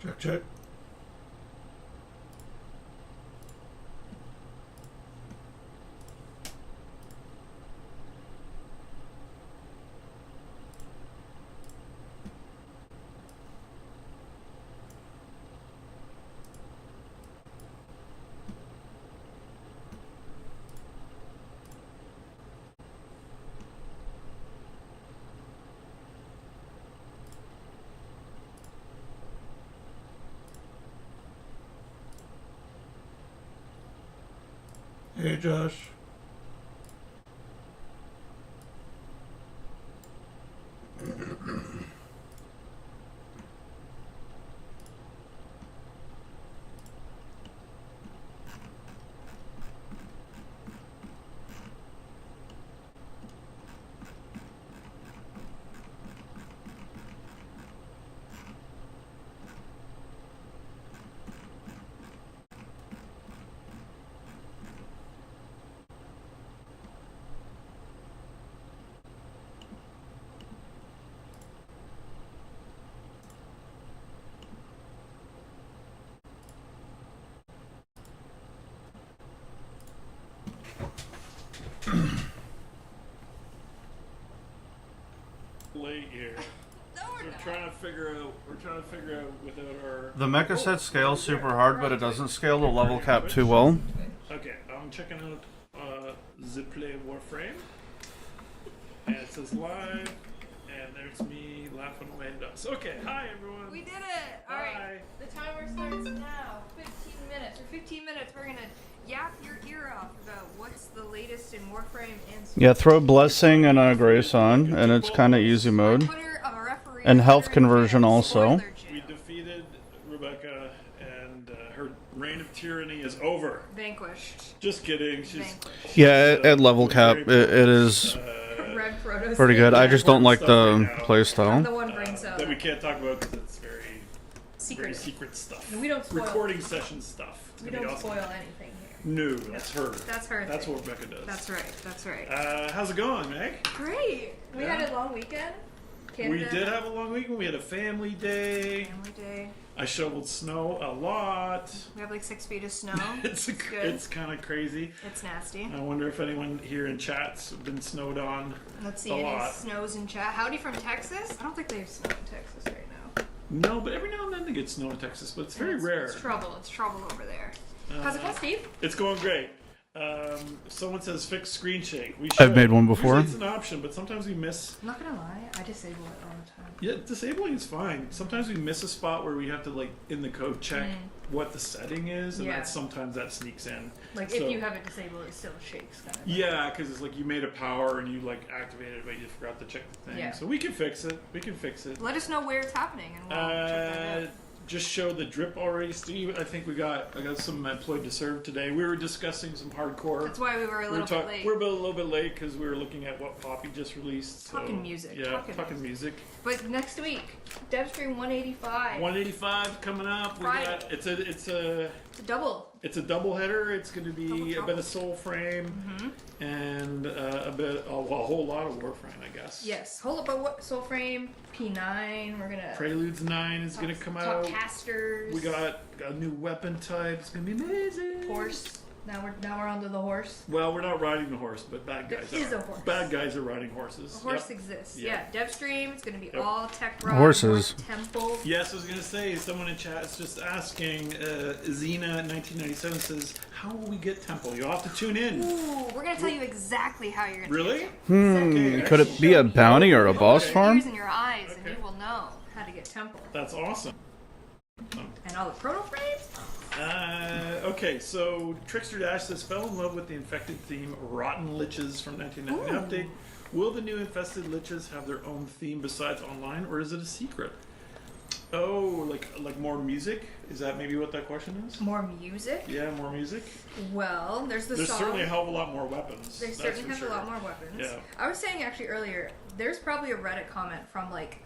Check, check. Hey, Josh. Late here. No, we're not. We're trying to figure out without our. The mecha set scales super hard, but it doesn't scale the level cap too well. Okay, I'm checking out Zipplay Warframe, and it says live, and there's me laughing away at us. Okay, hi everyone. We did it! Alright, the timer starts now. 15 minutes. For 15 minutes, we're gonna yap your ear off about what's the latest in Warframe and Yeah, throw Blessing and Grace on, and it's kind of easy mode. And health conversion also. We defeated Rebecca, and her reign of tyranny is over. Vanquished. Just kidding. She's Yeah, at level cap, it is Red Protoss. pretty good. I just don't like the The playstyle. one brings out that we can't talk about because it's very secret. secret stuff. We don't spoil. Recording session stuff. It's We gonna be don't awesome. spoil anything here. No, that's her. That's her That's thing. what Rebecca does. That's right. That's right. How's it going, Meg? Great. We Yeah. had a long weekend. We Canada, did have a long weekend. We had a family day. family day. I shoveled snow a lot. We have like 6 feet of snow. It's good. kind of crazy. It's nasty. I wonder if anyone here in chat's been snowed on. Let's see a any lot. snows in chat. Howdy from Texas? I don't think they have snow in Texas right now. No, but every now and then they get snow in Texas, but it's very rare. It's trouble. It's trouble over there. How's it going, Steve? It's going great. Someone says fix screen shake. We I've made one before. Usually it's an option, but sometimes we miss. I'm not gonna lie, I disable it all the time. Yeah, disabling is fine. Sometimes we miss a spot where we have to like in the code check what the setting is, and Yeah. sometimes that sneaks in. Like So- if you have it disabled, it still shakes kind of. Yeah, because it's like you made a power and you like activated it, but you forgot to check the thing. Yeah. So we can fix it. We can fix it. Let us know where it's happening and we'll check that out. Just showed the drip already, Steve. I think I got some employed to serve today. We were discussing some hardcore. That's why we were a little bit late. We're a little bit late because we were looking at what Poppy just released. So, Talking music, Yeah, talking talking music. But next week, DevStream 185. 185 coming up. We Friday. got it's a It's a double. double header. It's going to be Double a trouble. bit of Soul Frame and a whole lot of Warframe, I guess. Yes. Hold up, but what? Soulframe, P9. We're gonna. Preludes 9 is going to come out. Top casters. We got a new weapon type. It's going to be amazing. horse. Now we're onto the horse. Well, we're not riding the horse, but bad There guys is are. a horse. Bad guys are riding horses. A horse Yep. exists. Yeah. Yeah. DevStream. It's gonna be Yep. all tech rock. Horses. Temple. Yes, I was gonna say. Someone in chat is just asking. Xena 1997 says, "How will we get Temple?" You'll have to tune in. Ooh, we're gonna tell you exactly how you're gonna. Really? Get Temple. Okay. Could it be a bounty or a boss Okay. farm? Ears in your eyes, and Okay. you will know how to get Temple. That's awesome. And all the proto frames. Okay, so Trickster Dash says, "Fell in love with the infected theme, Rotten Liches from 1990 update. Will the new infested liches have their own theme besides online, or is it a secret?" Oh, like more music? Is that maybe what that question is? More music. Yeah, more music. Well, there's the There's song. certainly a hell of a lot more weapons. They that's certainly for have sure. a lot more weapons. Yeah. I was saying actually earlier, there's probably a Reddit comment from like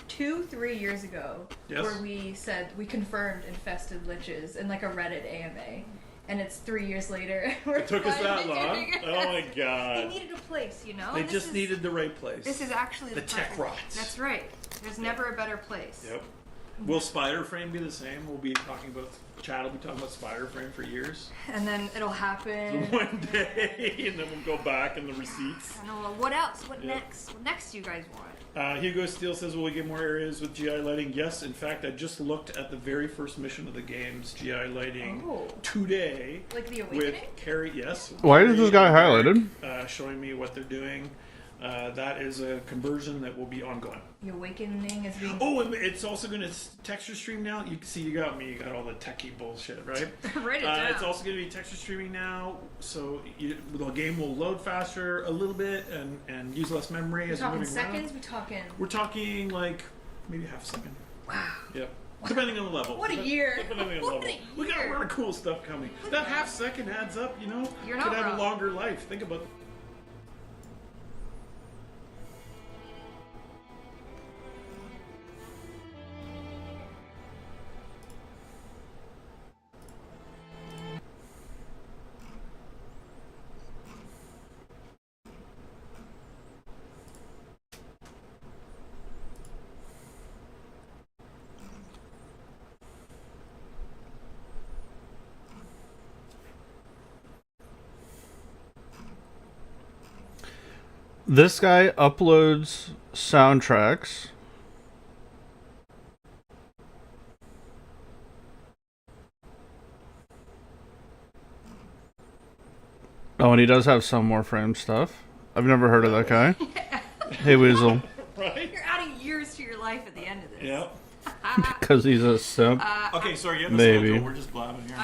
2-3 years ago Yes. where we said we confirmed infested liches in like a Reddit AMA, and it's 3 years later. We're It took us that finally long. doing it. Oh my They god. needed a place, you know. They and just needed the right place. This is actually the the tech perfect- rots. That's right. There's never a better place. Yep. Will Spider Frame be the same? We'll be talking about Chad will be talking about Spider Frame for years. And then it'll happen. One day, and then we'll go back in the receipts. I don't know what else. What Yeah. next? What next do you guys want? Hugo Steele says, will we get more areas with GI lighting? Yes, in fact, I just looked at the very first mission of the game's GI lighting today. Like the With Awakening? Carrie, yes. Why is this guy highlighted? Showing me what they're doing. That is a conversion that will be ongoing. The Awakening is being. Oh, and it's also going to texture stream now. You can see, you got me. You got all the techie bullshit, right? Write it down. It's also going to be texture streaming now, so the game will load faster a little bit and use less memory We're as you're talking moving seconds. around. We're talking. We're talking like maybe half a second. Wow. Yep. Depending on the level. What a year. Depending on the What level. a We got a year. lot of cool stuff coming. That half second adds up, you know? You're Could not have wrong. a longer life. Think about This guy uploads soundtracks. Oh, and he does have some more frame stuff. I've never heard of that guy. Hey, Weasel. right? You're adding years to your life at the end of this. Yep. Because he's a simp. Okay, sorry, you have the Maybe. schedule. We're just blabbing here.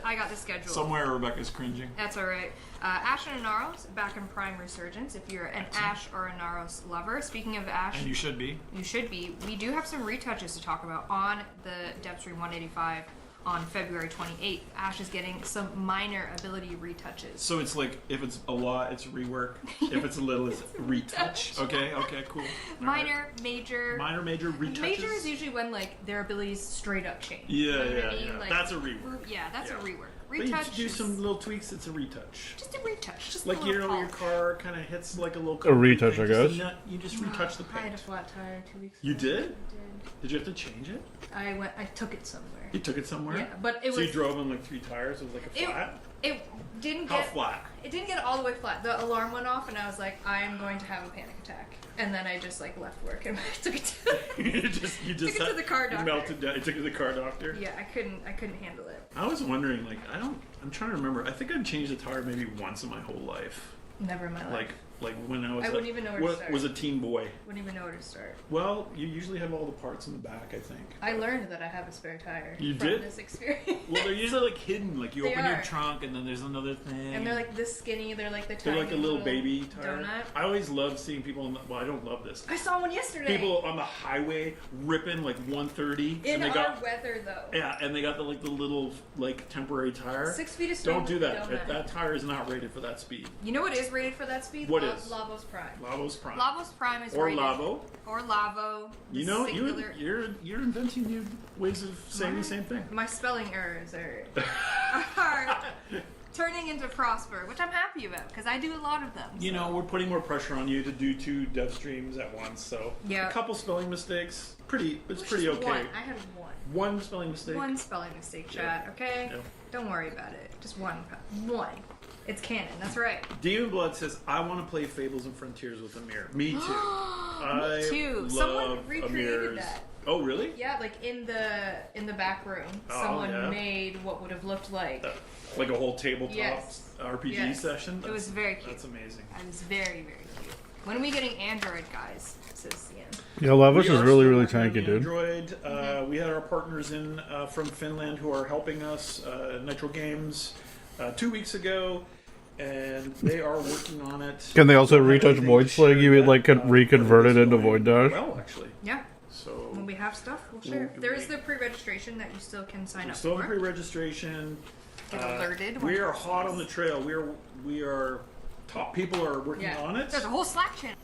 I got the schedule. Somewhere Rebecca's cringing. That's all right. Ash and Inaros back in Prime Resurgence. If you're an Ash or Inaros lover, speaking of Ash, And you should be. you should be. We do have some retouches to talk about on the Devstream 185 on February 28th. Ash is getting some minor ability retouches. So it's like, if it's a lot, it's rework. If it's a little, it's retouch. Okay, okay, cool. All right. Minor, major. Minor, major retouches. Major is usually when like their abilities straight up change. Yeah, You know what yeah, I mean? yeah. Like, That's a rework. Yeah, that's a Yeah. rework. But you Retouch do is some little tweaks, it's a retouch. just a retouch. Just Like, a you little know, your polish. car kind of hits like a little A retouch, thing, I just a guess. nut, you just retouch the I had a paint. flat tire 2 weeks ago. You did? I did. Did you have to change it? I took it somewhere. You took it somewhere? Yeah, but it So was. you drove on like 3 tires? It was like a it, flat? it didn't How get. flat? It didn't get all the way flat. The alarm went off, and I was like, I am going to have a panic attack. And then I just like left work and took it to. you just Took it to the car you doctor. melted down. You took it to the car doctor? Yeah, I couldn't handle it. I was wondering, like, I'm trying to remember. I think I've changed a tire maybe once in my whole life. Never in my life. Like when I was I wouldn't even know where to start. was a teen boy. Wouldn't even know where to start. Well, you usually have all the parts in the back, I think. I learned that I have a spare tire. You from did? this experience. Well, they're usually like hidden. Like you They open your are. trunk and then there's another thing. And they're like this skinny. They're like the They're tiny like a little baby tire. donut. I always love seeing people on the, well, I don't love this. I saw one yesterday. People on the highway ripping like 130 in and they our got weather though. yeah, and they got the like the little like temporary tire. 6 feet of snow. Don't do with a that. donut. That tire is not rated for that speed. You know what is rated for that speed? What is? Lavos Prime. Lavos Prime. Lavos Prime is or rated. Lavo. Or Lavo. the You know, singular- you're inventing new ways of saying the same thing. My spelling errors are turning into Prosper, which I'm happy about because I do a lot of them. You know, we're putting more pressure on you to do 2 dev streams at once, so Yeah. a couple spelling mistakes, it's pretty Which pretty is okay. One. I had one. One spelling mistake. One spelling mistake, chat. Okay. Yeah. Don't worry about it. Just one. One. It's canon. That's right. Demon Blood says, "I want to play Fables and Frontiers with Amir." Me too. Me too. Someone love recreated Amir's- that. Oh, really? Yeah, like in the back room, Oh, someone yeah. made what would have looked like. Like a whole tabletop Yes. RPG Yes. session. It was very cute. That's amazing. I was very, very cute. When are we getting Android, guys? Says Ian. Yeah, Lavos We is are really, still really working on tanky, dude. Android. We had our partners in from Finland who are helping us, Nitro Games, 2 weeks ago, and they are working on it. Can they also Don't have retouch anything Void to Slag? share You would yet, like but reconvert it's it into going Void Dash? Well, actually. Yeah. So When we have stuff, we'll share. There is the pre-registration that you still can sign up still in for. pre-registration. Get alerted when We it are hot on the trail. We are top people are working Yeah. on it. There's a whole Slack channel.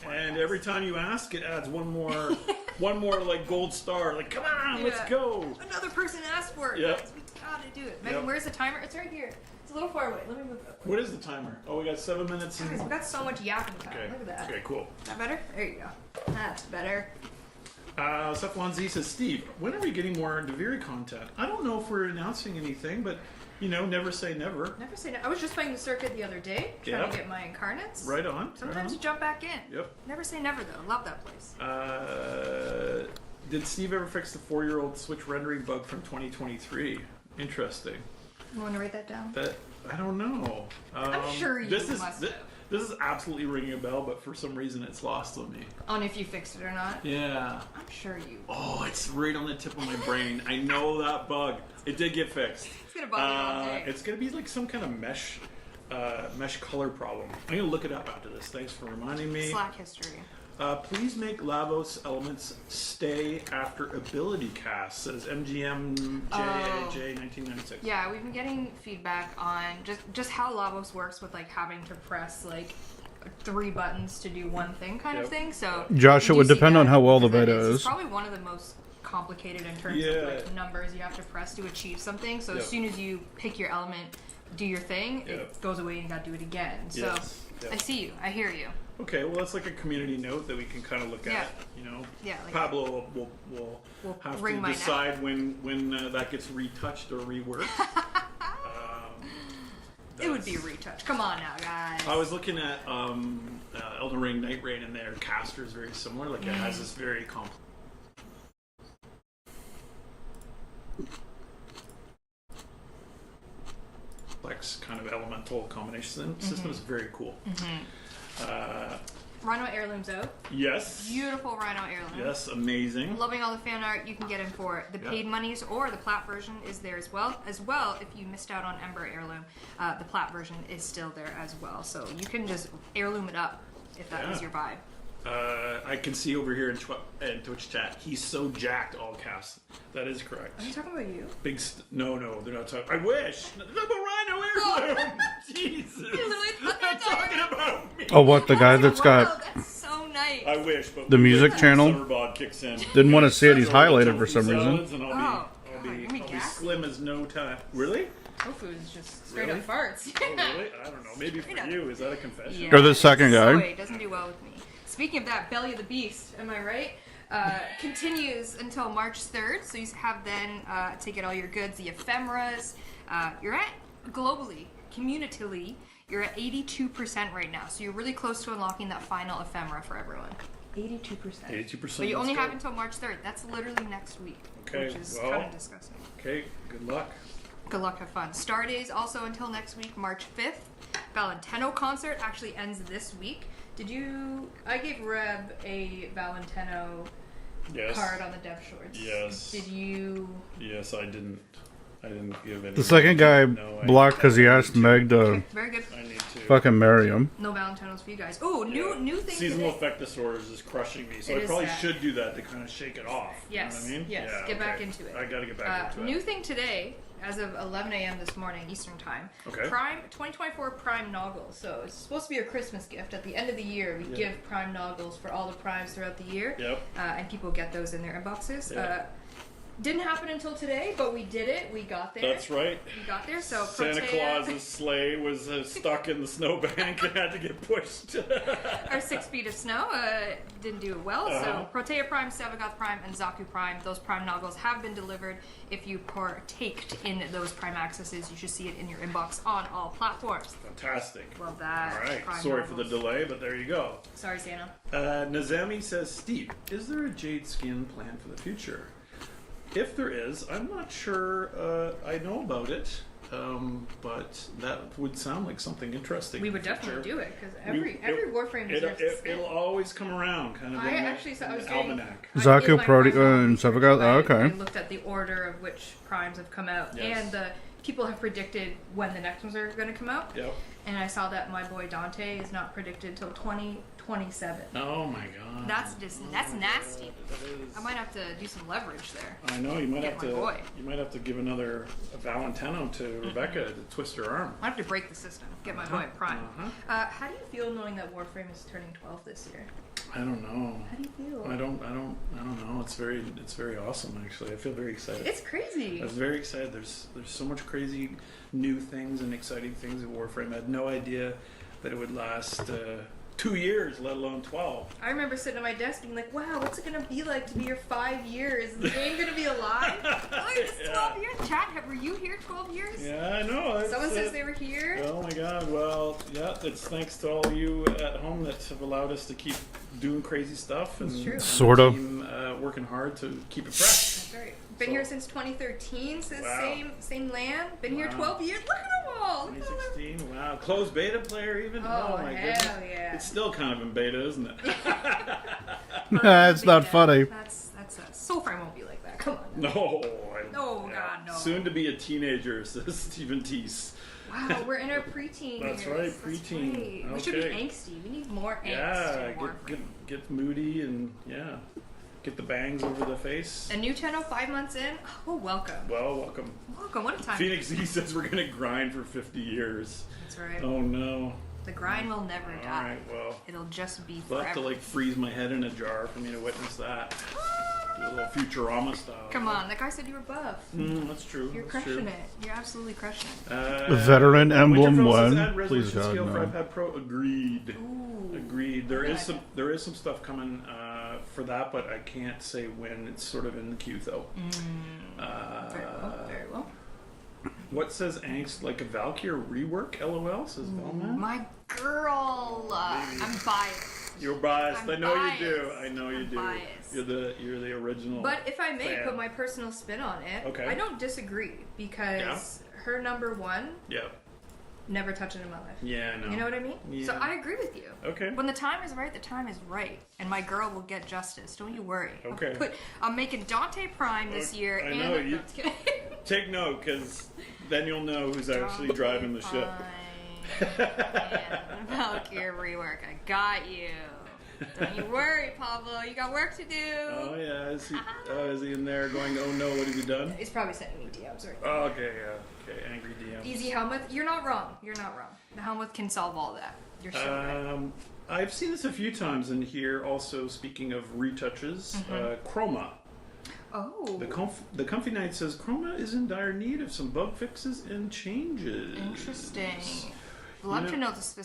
And every time you ask, it adds one more like gold star. Like, come on, let's Yeah. go. Another person asked for it. Yeah. guys. We got to do it. Megan, where's the timer? It's right here. It's a little far away. Let me move it. What is the timer? Oh, we got 7 minutes. Guys, we got so much yapping time. Okay. Look at that. Okay, cool. Is that better? There you go. That's better. Cephalon Z says, Steve, when are we getting more Deviri content? I don't know if we're announcing anything, but, you know, never say never. Never say no. I was just playing the circuit the other day, trying to get my incarnates. Right on. Sometimes you jump back in. Yep. Never say never, though. Love that place. Did Steve ever fix the 4-year-old Switch rendering bug from 2023? Interesting. You want to write that down? That I don't know. I'm sure you this must have. This is absolutely ringing a bell, but for some reason it's lost on me. On if you fixed it or not? Yeah. I'm sure you. Oh, it's right on the tip of my brain. I know that bug. It did get fixed. It's gonna bug me all day. It's gonna be like some kind of mesh color problem. I'm gonna look it up after this. Thanks for reminding me. Slack history. Please make Lavos elements stay after ability cast, says MGMJJ 1996. Yeah, we've been getting feedback on just how Lavos works with like having to press like 3 buttons to do one thing kind of thing. So Josh, it would depend on how well the beta It's is. probably one of the most complicated in terms of like numbers you have to press to achieve something. So as soon as you pick your element, do your thing, it goes away and you got to do it again. So I see you. I hear you. Okay, well that's like a community note that we can kind of look at. You know, like Pablo will have to decide when that gets retouched or reworked. It would be a retouch. Come on now, guys. I was looking at Elden Ring Night Rain, and their caster is very similar. Like it has this very complex kind of elemental combination system. Is very cool. Rhino Heirlooms out. Yes. Beautiful Rhino Heirloom. Yes, amazing. Loving all the fan art. You can get in for the paid monies, or the plat version is there as well. If you missed out on Ember Heirloom, the plat version is still there as well. So you can just heirloom it up if that is your vibe. I can see over here in Twitch chat, he's so jacked, all caps. That is correct. Are you talking about you? No, they're not talking. I wish. They're talking about Rhino Heirloom. Jesus. They're talking about me. Oh, what, the guy that's got That's so nice. I wish, but the music channel? Summerbod kicks in. Didn't want to see it. He's highlighted for some reason. And I'll be slim as no time. Really? Tofu is just straight up farts. Oh, really? I don't know. Maybe for you. Is that a confession? Or the second guy. Soy doesn't do well with me. Speaking of that, Belly of the Beast, am I right? Continues until March 3rd, so you have then to get all your goods, the ephemeras. You're at, globally, communitily, you're at 82% right now, so you're really close to unlocking that final ephemera for everyone. 82%. 82%. But you only have until March 3rd. That's literally next week, which is kind of disgusting. Okay, good luck. Good luck, have fun. Star Days also until next week, March 5th. Valentino concert actually ends this week. I gave Reb a Valentino card on the Dev Shorts. Yes. Did you? Yes, I didn't give any. The second guy blocked because he asked Meg to very good. I need to fucking marry him. No Valentinos for you guys. Oh, new thing Seasonal today. effect disorders is crushing me, so I probably should do that to kind of shake it off. Yes. You know what I mean? Yes. Get back into it. I gotta get back into it. New thing today, as of 11 a.m. this morning Eastern time. Okay. Prime 2024 Prime Noggles. So it's supposed to be a Christmas gift. At the end of the year, we give Prime Noggles for all the primes throughout the year. Yep. And people get those in their inboxes. Yep. Didn't happen until today, but we did it. We got there. That's right. We got there. So Santa Protea, Claus's sleigh was stuck in the snowbank and had to get pushed. our 6 feet of snow didn't do it well. So Protea Prime, Sevagoth Prime, and Zaku Prime, those Prime Noggles have been delivered. If you partaked in those Prime accesses, you should see it in your inbox on all platforms. Fantastic. Love that. All right. Prime Sorry Noggles. for the delay, but there you go. Sorry, Santa. Nazami says, Steve, is there a Jade skin plan for the future? If there is, I'm not sure I know about it, but that would sound like something interesting. We would definitely do it, because every Warframe deserves a skin. It'll always come around, kind of I was almanac. Zaku, Protea, and Sevagoth. Oh, okay. I looked at the order of which primes have come out, and the people have predicted when the next ones are going to come out. Yep. And I saw that my boy Dante is not predicted till 2027. Oh my god. That's nasty. I might have to do some leverage there. I know you might Get have my to. boy. You might have to give another Valentino to Rebecca to twist her arm. I have to break the system. Get my boy Prime. How do you feel knowing that Warframe is turning 12 this year? I don't know. How do you feel? I don't know. It's very awesome actually. I feel very excited. It's crazy. I was very excited. There's so much crazy new things and exciting things in Warframe. I had no idea that it would last 2 years, let alone 12. I remember sitting at my desk being like, wow, what's it going to be like to be here 5 years? Is the game going to be alive? Oh, it's 12 years. Chat, were you here 12 years? Yeah, I know. Someone says they were here. Oh my god, well, yeah, it's thanks to all of you at home that have allowed us to keep doing crazy stuff. And, true. and Sort the of. team, working hard to keep it fresh. That's right. Been So- here since 2013, so Wow. same land. Been here Wow. 12 years. Look at them all. Look at all them. 2016, wow. Closed beta player even? Oh, my hell goodness. yeah. It's still kind of in beta, isn't it? It's not funny. That's Soulframe won't be like that. Come on. No. Oh, God, no. Soon to be a teenager, says Stephen Teese. Wow, we're in our preteen. That's years. right, preteen. Right. We should be Okay. angsty. We need more angst. Yeah, in Warframe. get moody and get the bangs over the face. A new channel 5 months in. Oh, welcome. Well, welcome. Welcome. What a time. Phoenix E says we're gonna grind for 50 years. That's right. Oh no. The grind will never All die. right, well, It'll just be we'll forever. have to like freeze my head in a jar for me to witness that. Do a little Futurama style. Come on, that guy said you were buff. That's true. You're that's crushing true. it. You're absolutely crushing it. Veteran Emblem Winterfell says 1. add Please resolution God, scale for no. iPad Pro. Agreed. Ooh. Agreed. There is some stuff coming for that, but I can't say when. It's sort of in the queue though. Very well. Very well. What says angst like a Valkyrie rework? LOL says Velma. My girl. I'm biased. You're biased. I'm I know biased. you do. I know you I'm do. biased. You're the original. But if I may fan. put my personal spin on it, Okay. I don't disagree because her number one, Yeah. never touching in my life. Yeah, I know. You know what I mean? Yeah. So I agree with you. Okay. When the time is right, the time is right, and my girl will get justice. Don't you worry. Okay. I'm making Dante Prime this year. I and know, no, you- just kidding. Take note, because then you'll know who's actually driving the ship. And Valkyrie rework. I got you. Don't you worry, Pablo. You got work to do. Oh yeah, is he in there going? Oh no, what have you done? He's probably sending me DMs right now. Oh, okay, yeah, okay, angry DM. Easy Helmuth. You're not wrong. You're not wrong. The Helmuth can solve all that. You're so right. I've seen this a few times in here. Also, speaking of retouches, Chroma. Oh. The Comfy Knight says Chroma is in dire need of some bug fixes and changes. Interesting. Love know- to know the specific.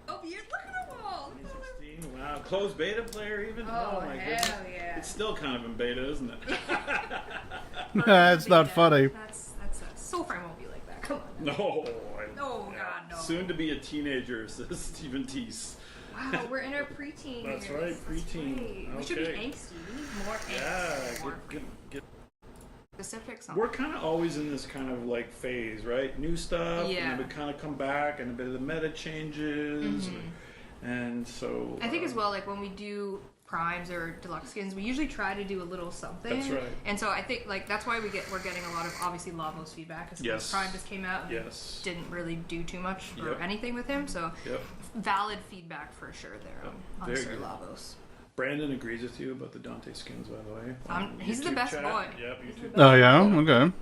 Oh, you look at them all. Look at all them. 2016, wow, closed beta player even. Oh, my hell goodness. yeah. It's still kind of in beta, isn't it? It's not funny. That's Soulframe won't be like that. Come on. No. Oh, God, no. Soon to be a teenager, says Stephen Teese. Wow, we're in our preteen. That's years. right, preteen. right. We should be Okay. angsty. We need more angst. Yeah, More get. specifics on We're kind of always in this kind of like phase, right? New stuff, Yeah. and then we kind of come back, and a bit of the meta changes, and so. I think as well, like when we do primes or deluxe skins, we usually try to do a little something. That's right. And so I think like that's why we're getting a lot of obviously Lavos feedback because Yes. Prime just came out and Yes. didn't really do too much or Yep. anything with him. So Yep. valid feedback for sure there on Very Sir good. Lavos. Brandon agrees with you about the Dante skins, by the way. He's the YouTube best chat. boy. Yep, He's the YouTube. best. Oh yeah. Okay.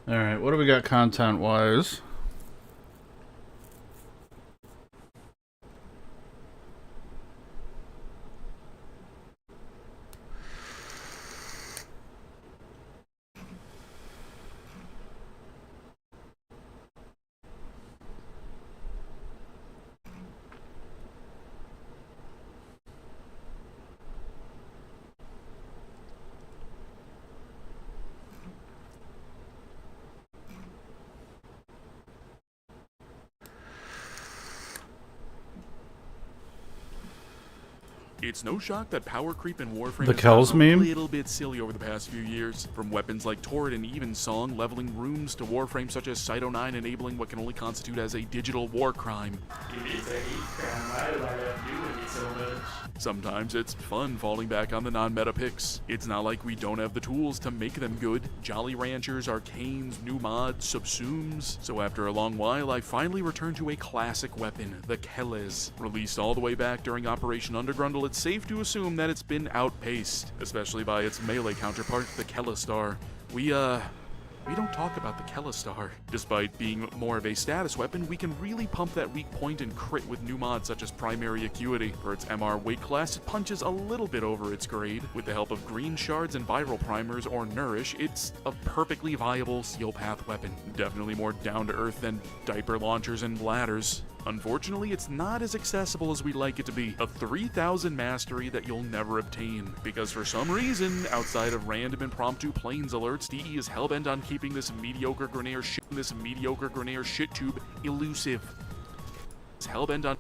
All right. What do we got content wise? It's no shock that power creep in Warframe The has Kells gotten a meme? little bit silly over the past few years. From weapons like Torrid and Evensong leveling rooms to Warframes such as Cyto 9 enabling what can only constitute as a digital war crime. It's a hate crime. Why do I have to do it so much? Sometimes it's fun falling back on the non-meta picks. It's not like we don't have the tools to make them good. Jolly Ranchers, Arcanes, new mods, subsumes. So after a long while, I finally returned to a classic weapon, the Keles. Released all the way back during Operation Undergrundle, it's safe to assume that it's been outpaced, especially by its melee counterpart, the Kelestar. We don't talk about the Kelestar. Despite being more of a status weapon, we can really pump that weak point and crit with new mods such as Primary Acuity. For its MR weight class, it punches a little bit over its grade. With the help of green shards and viral primers or Nourish, it's a perfectly viable Seal Path weapon. Definitely more down to earth than diaper launchers and ladders. Unfortunately, it's not as accessible as we'd like it to be. A 3000 mastery that you'll never obtain. Because for some reason, outside of random impromptu planes alerts, DE is hellbent on keeping this mediocre Grenaire shit tube elusive. It's hellbent on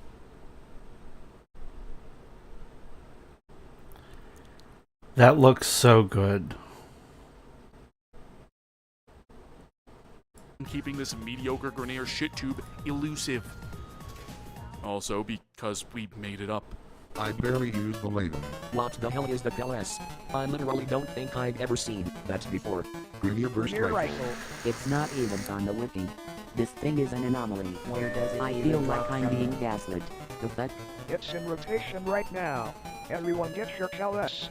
That looks so good. keeping this mediocre Grenaire shit tube elusive. Also, because we made it up. I barely use the label. What the hell is the Keles? I literally don't think I've ever seen that before. Grenier burst rifle. It's not even on the wiki. This thing is an anomaly. Where does it I feel like I'm being gaslit. The fuck? It's in rotation right now. Everyone get your Keles.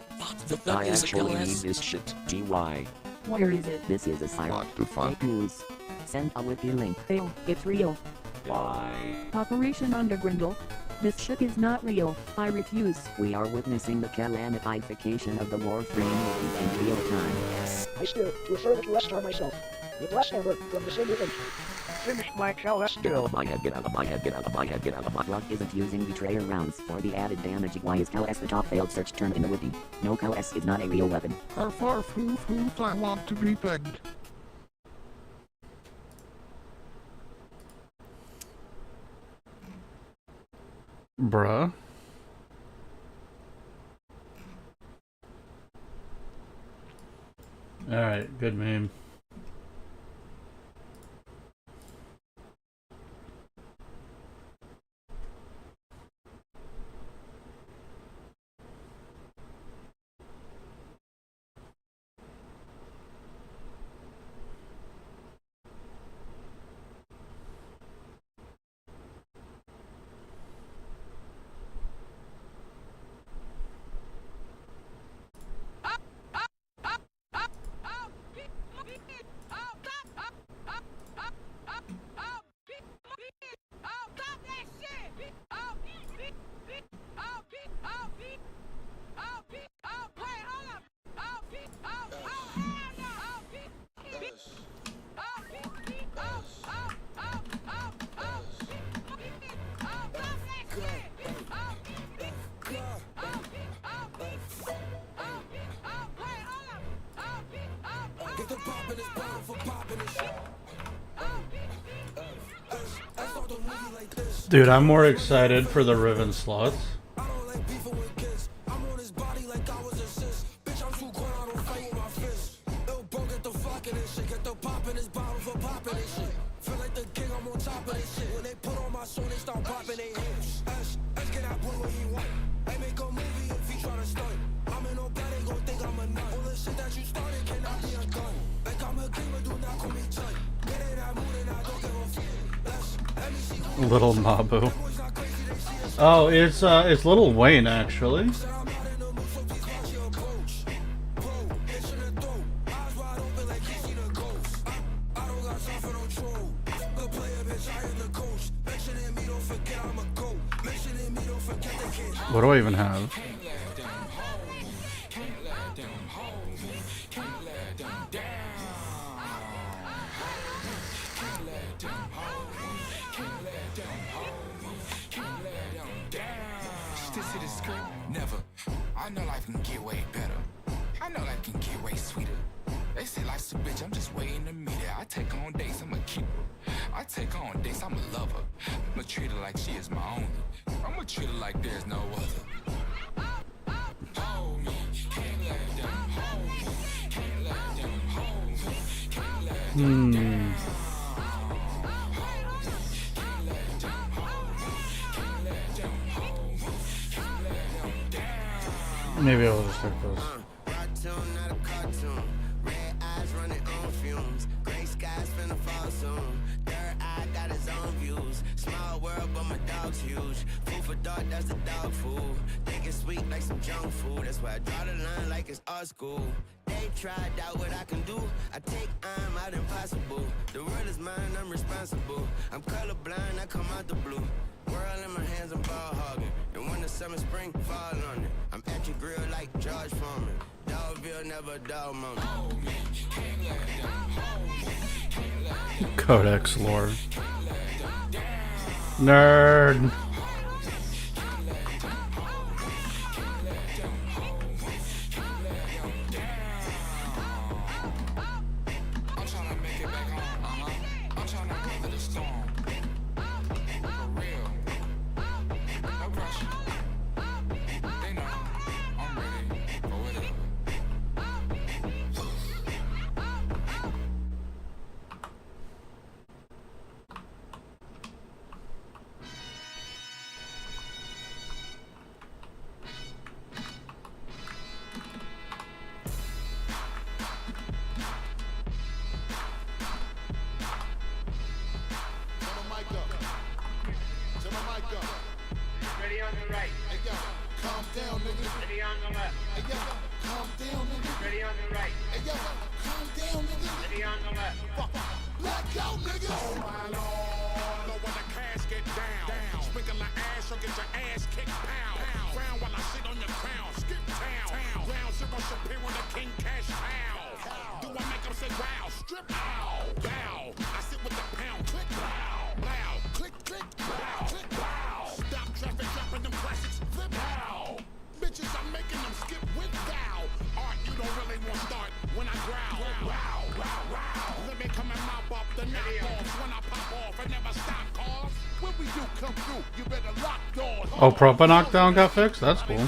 I actually need this shit. GY. Where is it? This is a site. What the fuck? Fake news. Send a wiki link. Fail. It's real. Why? Operation Undergrindle. This shit is not real. I refuse. We are witnessing the calamitification of the Warframe wiki in real time. I still prefer the Lestar myself. With less number from the same event. Finish my Keles Get out still. of my head, get out of my head, get out of my head, get out of my head. Rock isn't using betrayer rounds for the added damage. Why is Keles the top failed search term in the wiki? No, Keles is not a real weapon. Arf arf hoof hoof, I want to be pegged. Bruh. Alright, good meme. Dude, I'm more excited for the Riven slots. Little Mabu. Oh, it's Little Wayne actually. What do I even have? Never. I know life can get way better. I know life can get way sweeter. They say life's a bitch, I'm just waiting to meet her. I take on dates, I'm a keeper. I take on dates, I'm a lover. I'ma treat her like she is my own. I'ma treat her like there's no other. Maybe I'll just take this. Small world, but my dog's huge. Food for thought, that's the dog food. Think it's sweet like some junk food. That's why I draw the line like it's our school. They tried out what I can do. I take I'm out impossible. The world is mine, I'm responsible. I'm colorblind, I come out the blue. World in my hands, I'm ball hogging. And when the summer, spring, fall on it. I'm at your grill like George Foreman. Dogville, never a dog moment. Codex lore. Nerd. Ready on the right. Hey yo, calm down, nigga. Ready on the left. Hey yo, calm down, nigga. Ready on the right. Hey yo, calm down, nigga. Ready on the left. Let go, nigga. Oh my lord, know when the cash get down. Sprinkle the ass or get your ass kicked pound. Crown while I sit on your crown. Skip town. Ground zero Shapiro the king cash pound. Do I make them say wow? Strip out. Bow. I sit with the pound. Click bow. Bow. Click click. Bow. Click bow. Stop traffic dropping them classics. Flip bow. Bitches I'm making them skip with bow. Art you don't really want start when I growl. Wow. Wow. Wow. Let me come and mop up the knockoffs. When I pop off I never stop cars. When we do come through you better lock doors. Oh, Propa knockdown got fixed? That's cool. No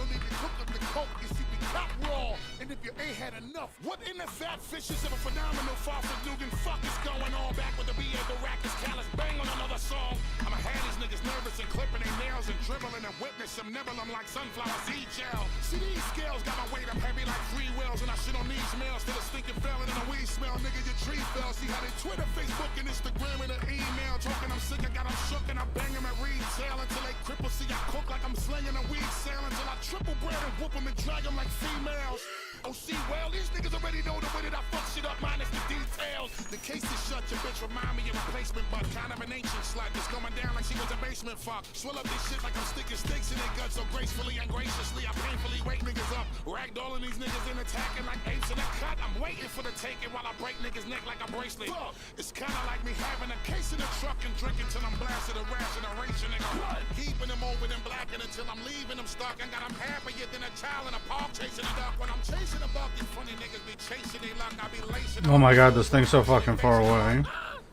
need to cook up the coke, you see we got raw. And if you ain't had enough, what in the fat fish is of a phenomenal far from Dugan? Fuck is going on? Back with the BA, the rack is callous, bang on another song. I'ma have these niggas nervous and clipping their nails and dribbling and witness them nibble them like sunflower seed gel. See these scales got my weight up heavy like 3 wheels, and I shit on these males till the stinking felon and the weed smell. Nigga, your tree fell. See how they Twitter, Facebook, and Instagram and the email talking I'm sick, I got them shook and I bang them at retail until they cripple. See I cook like I'm slinging a weed sale until I triple bread and whoop them and drag them like females. Oh, see, well, these niggas already know the way that I fuck shit up, minus the details. The case is shut, your bitch remind me of replacement, but kind of an ancient slut. Just going down like she was a basement fuck. Swell up this shit like I'm sticking stakes in their guts so gracefully and graciously. I painfully wake niggas up, ragdolling these niggas and attacking like apes in a cut. I'm waiting for the taking while I break niggas' neck like a bracelet. It's kind of like me having a case in the truck and drinking till I'm blasted a ration and racing nigga. Keeping them open and blacking until I'm leaving them stuck and got them happier than a child in a park chasing a duck. When I'm chasing a buck, these funny niggas be chasing they luck. I be lacing. Oh my god, this thing's so fucking far away.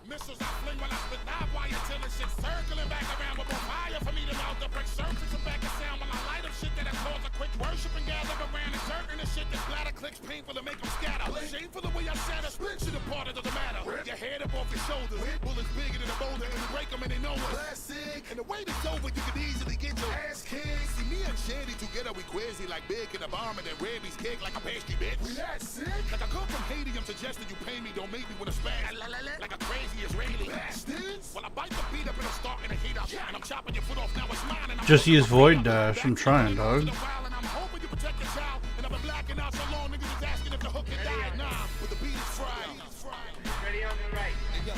Missiles I fling while I spit live wire till the shit circling back around with more fire for me to melt the brick surface and back and sound while I light up shit that'll cause a quick worship and gather around and certain the shit that splatter clicks painful to make them scatter. Shameful the way I shatter, split shit apart, it doesn't matter. Your head up off your shoulders, bullets bigger than a boulder and we break them and they know it. Classic, and the way it's over you can easily get your ass kicked. See me and Shandy together we quizzy like big in the bomb and then rabies kick like a pastry bitch. We that sick? Like I come from Haiti, I'm suggesting you pay me, don't make me with a spaz. Like a crazy Israeli bastards. Well I bite the beat up and I'm starting to heat up. And I'm chopping your foot off, now it's mine and I'm Just use Void Dash. I'm trying, dog. and I'm hoping you protect your child. And I've been blacking out so long, niggas is asking if the hook can die. Nah, but the beat is fried. Ready on the right. Hey, yo,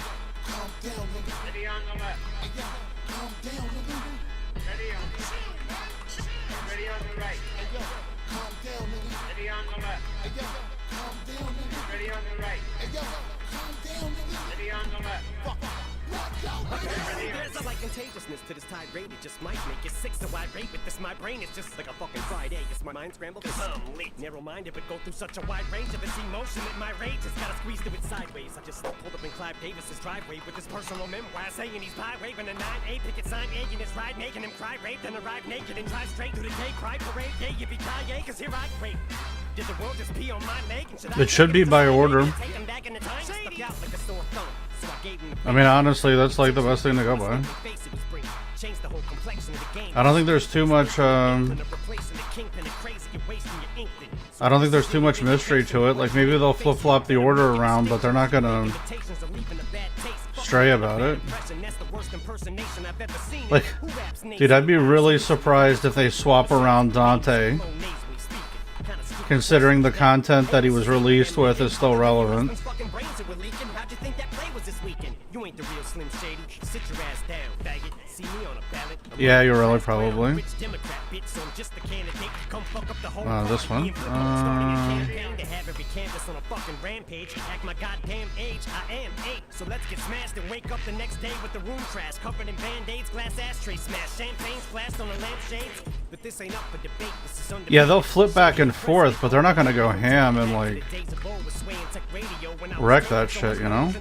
calm down, nigga. Ready on the left. Hey, yo, calm down, nigga. Ready on the right. Hey, yo, calm down, nigga. Ready on the left. Hey, yo, calm down, nigga. Ready on the right. Hey, yo, calm down, nigga. Ready on the left. There's a like contagiousness to this tirade. It just might make you sick, so I rate with this. My brain is just like a fucking fried egg. It's my mind scrambled cause I'm late. Narrow-minded, but go through such a wide range of this emotion that my rage has gotta squeeze through it sideways. I just pulled up in Clive Davis's driveway with his personal memoir saying he's pie waving a 9-8 picket sign, egging his ride, making him cry rape, then arrive naked and drive straight through the gay pride parade. Yeah, yippee-ki-yay, cause here I wait. Did the world just pee on my leg? And It should be by order. Take him back in the time? I mean, honestly, that's like the best thing to go by. I don't think there's too much, I don't think there's too much mystery to it. Like, maybe they'll flip-flop the order around, but they're not gonna stray about it. Like, dude, I'd be really surprised if they swap around Dante, considering the content that he was released with is still relevant. Yeah, you're really probably. This one. So let's get smashed and wake up the next day with the room trash covered in band-aids, glass ashtray smash, champagne splashed on the lampshades. But this ain't up for debate. This is yeah, they'll flip back and forth, but they're not gonna go ham and like wreck that shit, you know?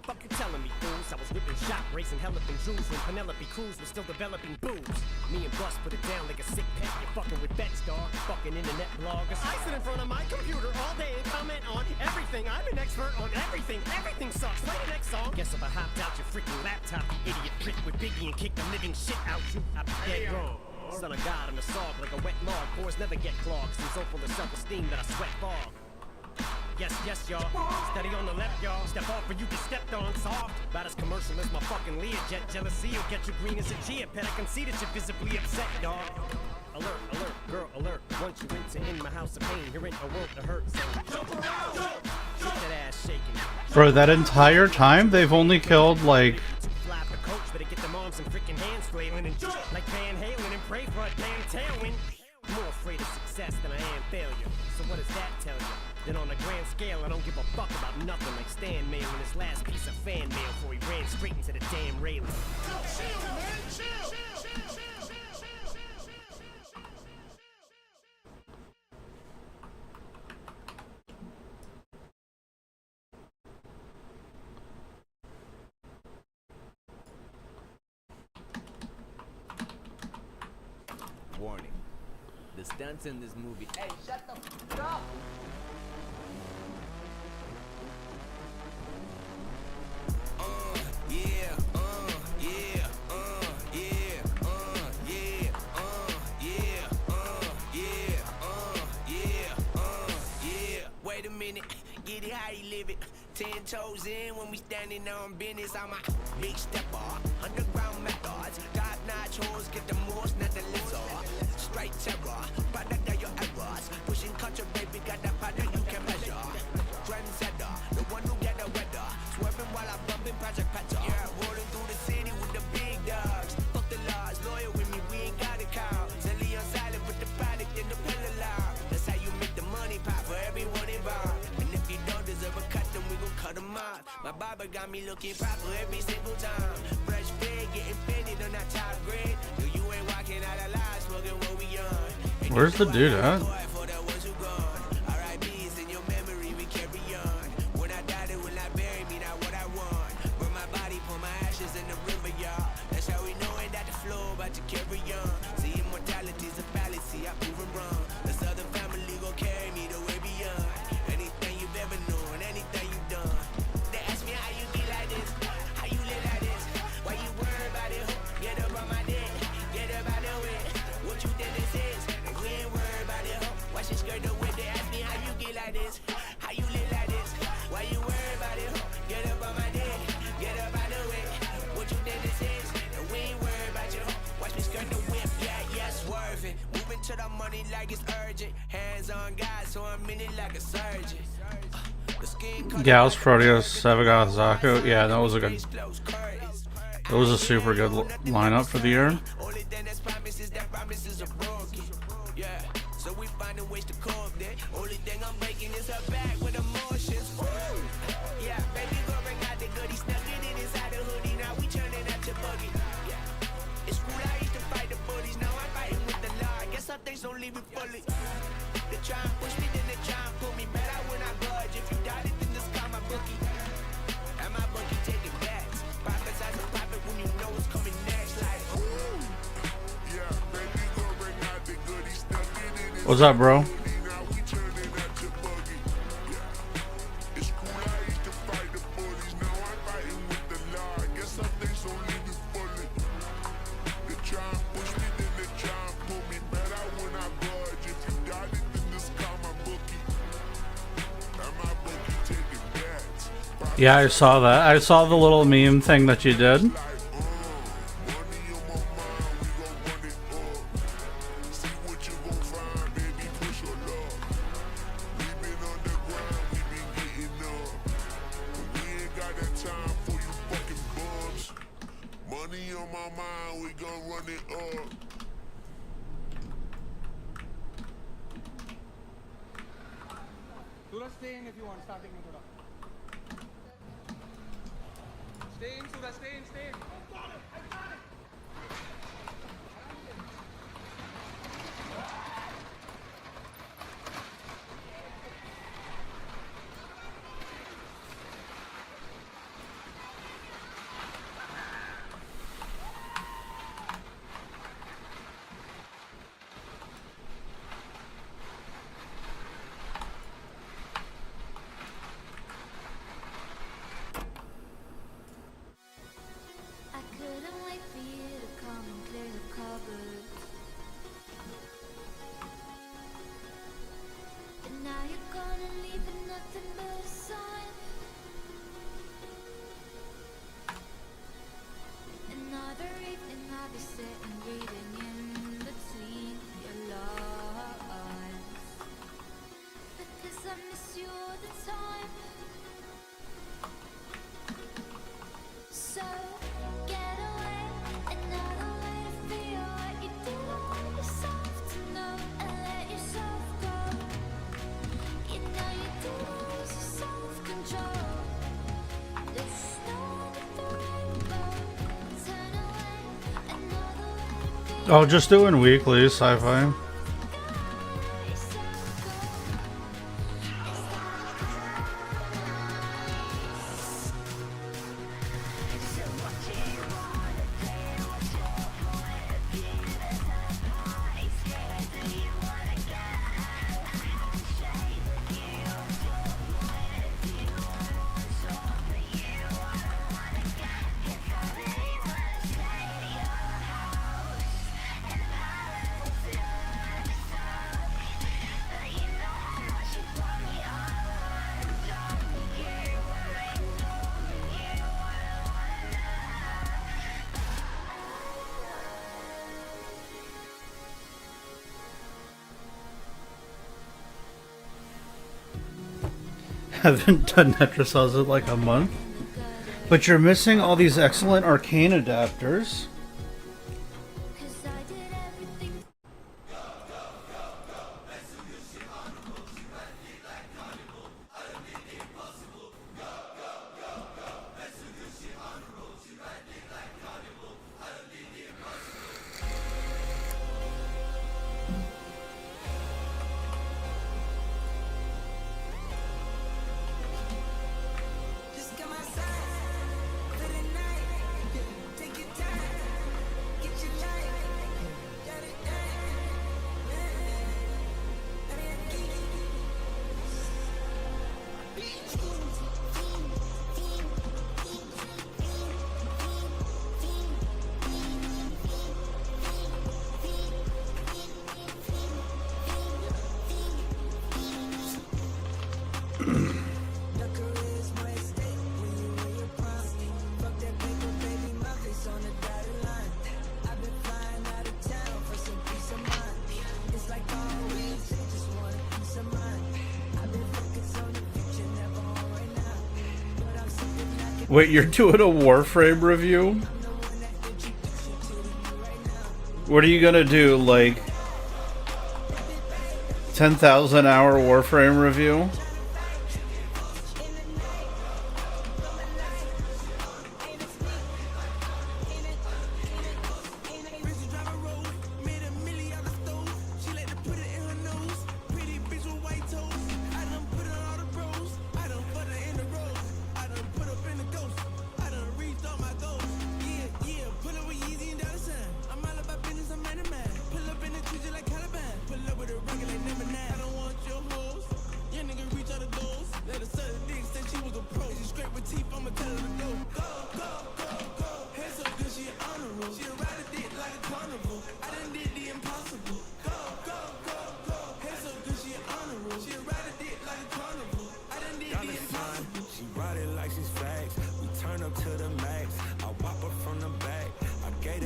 Fuck you telling me, fools? I was whipping shot, racing hell up in Jews when Penelope Cruz was still developing boobs. Me and Bus put it down like a sick pet. You're fucking with bets, dog. Fucking internet bloggers. I sit in front of my computer all day and comment on everything. I'm an expert on everything. Everything sucks. Play the next song. Guess if I hopped out your freaking laptop, you idiot prick with Biggie and kicked the living shit out you, I'd be dead wrong. Son of God, I'm a sog like a wet log. Pores never get clogged. I'm so full of self-esteem that I sweat fog. Yes, yes, y'all. Steady on the left, y'all. Step off or you get stepped on. Soft. About as commercial as my fucking Learjet. Jealousy will get you green as a Chia pet. I can see that you're visibly upset, dog. Alert, alert, girl, alert. Once you enter in my house of pain, you're in a world of hurt. So jump around, jump. Get that ass shaking. For that entire time, they've only killed like... Fly for coach, better get them arms and freaking hands flailing and jump like Van Halen and pray for a damn tailwind. I'm more afraid of success than I am failure. So what does that tell you? Then on a grand scale, I don't give a fuck about nothing like Stan mailing his last piece of fan mail before he ran straight into the damn railing. Chill, man, chill. Warning. The stunts in this movie. Hey, shut the fuck up! Wait a minute, get it how you live it. 10 toes in when we standing on business. I'm a big stepper, underground methods. Top-notch hoes get the most, not the lizard. Straight terror, product of your errors. Pushing culture, baby, got that product you can measure. Trendsetter, the one who get the weather. Swerving while I'm bumping Project Patcher. Yeah, rolling through the city with the big dogs. Fuck the laws, loyal with me, we ain't got a cow. Zelly on silent with the product and the pillar loud. That's how you make the money pop for everyone involved. And if you don't deserve a cut, then we gon' cut them off. My barber got me looking proper every single time. Fresh fade, getting fitted on that top grade. No, you ain't walking out alive, smoking what we on. Where's the dude at? To the money like it's urgent. Hands on God, so I'm in it like a surgeon. Gauss, Proteus, Sevagoth, Zaku. Yeah, that was a good. It was a super good lineup for the year. Only thing that's promises that promises are broken. Yeah, so we finding ways to cope that. Only thing I'm breaking is her back with emotions. Yeah, baby, go bring out the goodies. Stuck it inside the hoodie. Now we turning out your buggy. Yeah, it's cool. I used to fight the bullies. Now I'm fighting with the law. I guess some things don't leave me fully. They try and push me, then they try and pull me back out when I budge. If you doubt it, then just call my bookie. And my bookie taking backs. Prophesize a prophet when you know what's coming next. Like, ooh. Yeah, baby, go bring out the goodies. Stuck it in. What's up, bro? Now we turning out your buggy. Yeah, it's cool. I used to fight. Yeah, I saw that. I saw the little meme thing that you did. Oh, just doing weekly sci-fi. Haven't done Netrocells in like a month. But you're missing all these excellent arcane adapters. Wait, you're doing a Warframe review? What are you gonna do, like 10,000 hour Warframe review?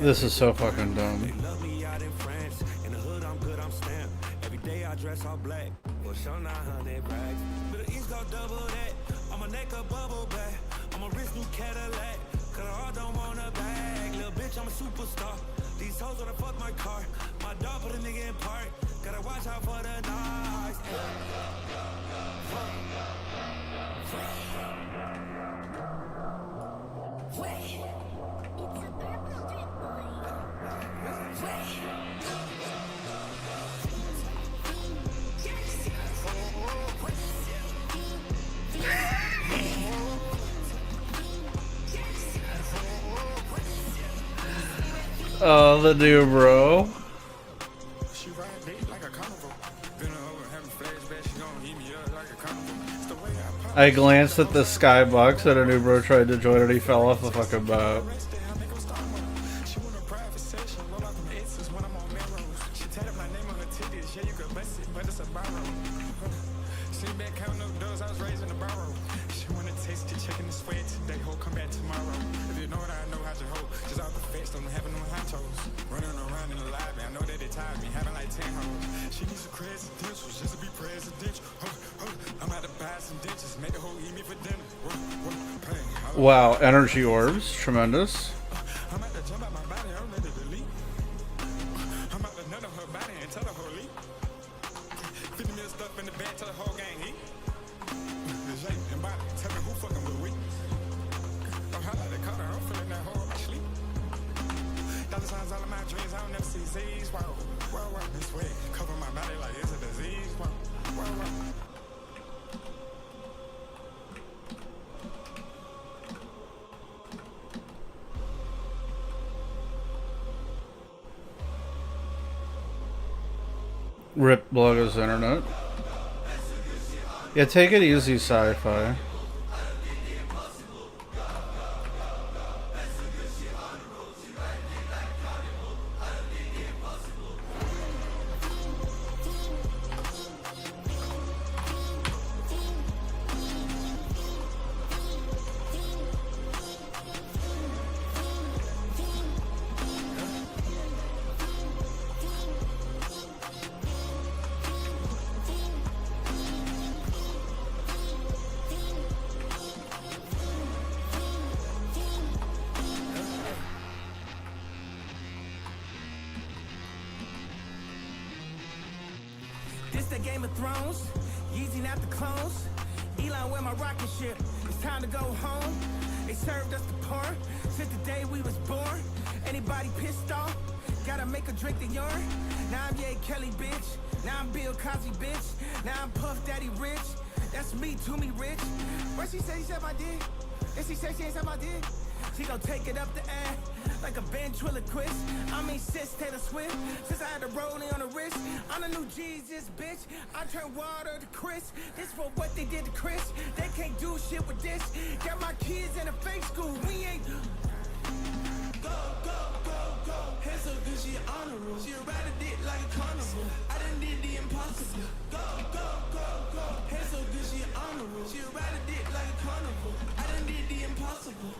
This is so fucking dumb. Love me out in France. In the hood, I'm good, I'm stamped. Every day I dress all black. For sure 900 rags. To the east, go double that. On my neck, a bubble back. On my wrist, new Cadillac. Cause I all don't want a bag. Little bitch, I'm a superstar. These hoes wanna fuck my car. My dog put a nigga in park. Gotta watch out for the knives. Oh, the new bro. I glanced at the skybox and a new bro tried to join and he fell off the fucking boat. Wow, energy orbs, tremendous. Rip Blogger's internet. Yeah, take it easy, sci-fi. This the Game of Thrones, Yeezy not the clones. Elon, where my rocket ship? It's time to go home. They served us the porn since the day we was born. Anybody pissed off? Gotta make a drink the urine. Now I'm Ye Kelly, bitch. Now I'm Bill Cosby, bitch. Now I'm Puff Daddy Rich. That's me, to me rich. What she said? She said my dick. Then she said she ain't said my dick. She gon' take it up the ass like a ventriloquist. I mean, sis Taylor Swift. Since I had the rolling on the wrist, I'm the new Jesus, bitch. I turn water to Chris. This for what they did to Chris. They can't do shit with this. Got my kids in a fake school. We ain't. Go, go, go, go. Hands up, good, she honorable. She ride a dick like a carnival. I done did the impossible. Go, go, go, go. Hands up, good, she honorable. She ride a dick like a carnival. I done did the impossible.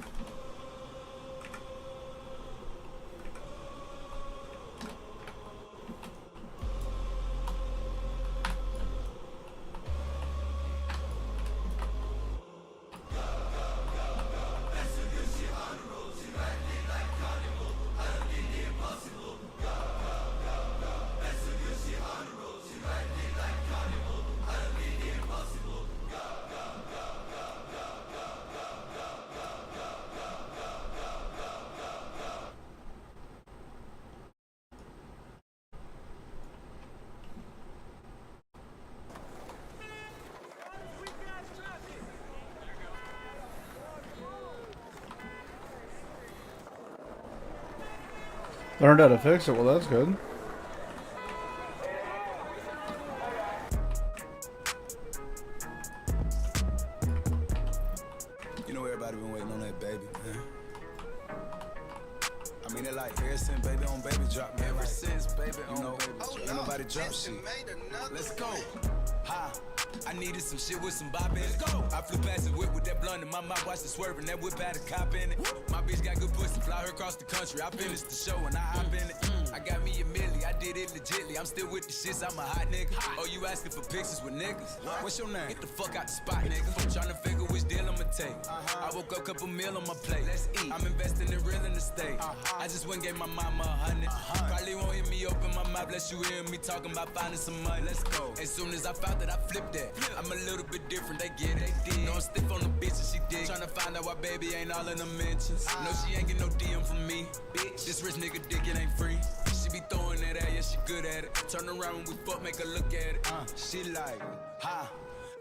Learned how to fix it, well that's good. You know everybody been waiting on that baby, man. I mean, it like ever since baby on baby drop, man. Ever since baby on baby drop. Ain't nobody drop shit. Let's go. Ha. I I needed some shit with some bop in it. I flew past the whip with that blunt in my mouth, watched it swerving. That whip had a cop in it. My bitch got good pussy, fly her across the country. I finished the show and I hop in it. I got me a milli, I did it legitly. I'm still with the shits, I'm a hot nigga. Oh, you asking for pictures with niggas? What's your name? Get the fuck out the spot, nigga. Tryna figure which deal I'ma take. I woke up, couple meal on my plate. Let's eat. I'm investing in real estate. I just went and gave my mama 100. Probably won't hear me open my mouth, bless you hear me talking about finding some money. Let's go. As soon as I found that, I flipped that. I'm a little bit different, they get it. No, I'm stiff on the bitch and she dig. Tryna find out why baby ain't all in the mentions. No, she ain't get no DM from me. Bitch, this rich nigga dick, it ain't free. She be throwing that at, yeah, she good at it. Turn around when we fuck, make her look at it. She like, ha.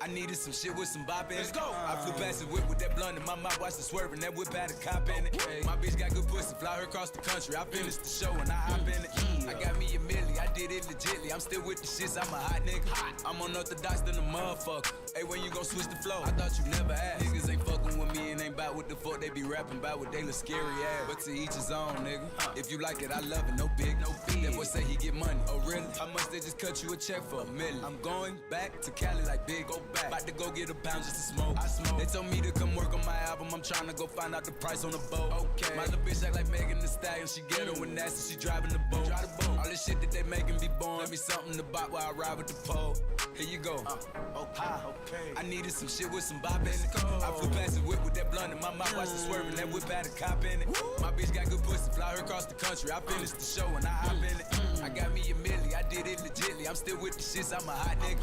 I needed some shit with some bop in it. Let's go. I flew past the whip with that blunt in my mouth, watched it swerving. That whip had a cop in it. My bitch got good pussy, fly her across the country. I finished the show and I hop in it. I got me a milli, I did it legitly. I'm still with the shits, I'm a hot nigga. I'm unorthodox than a motherfucker. Hey, when you gon' switch the flow? I thought you never asked. Niggas ain't fucking with me and ain't bout what the fuck they be rapping about, what they look scary ass. But to each his own, nigga. If you like it, I love it, no big, no fee. That boy say he get money. Oh really? How much they just cut you a check for $1 million? I'm going back to Cali like big, go back. About to go get a pound just to smoke. I smoke. They told me to come work on my album. I'm trying to go find out the price on the boat. Okay. My little bitch act like Megan Thee Stallion. She ghetto and nasty. She driving the boat. All this shit that they making be born. Let me something to buy while I ride with the pole. Here you go. Okay. I needed some shit with some bop in it. I flew past the whip with that blunt in my mouth, watched it swerving. That whip had a cop in it. My bitch got good pussy, fly her across the country. I finished the show and I hop in it. I got me a milli, I did it legitly. I'm still with the shits, I'm a hot nigga.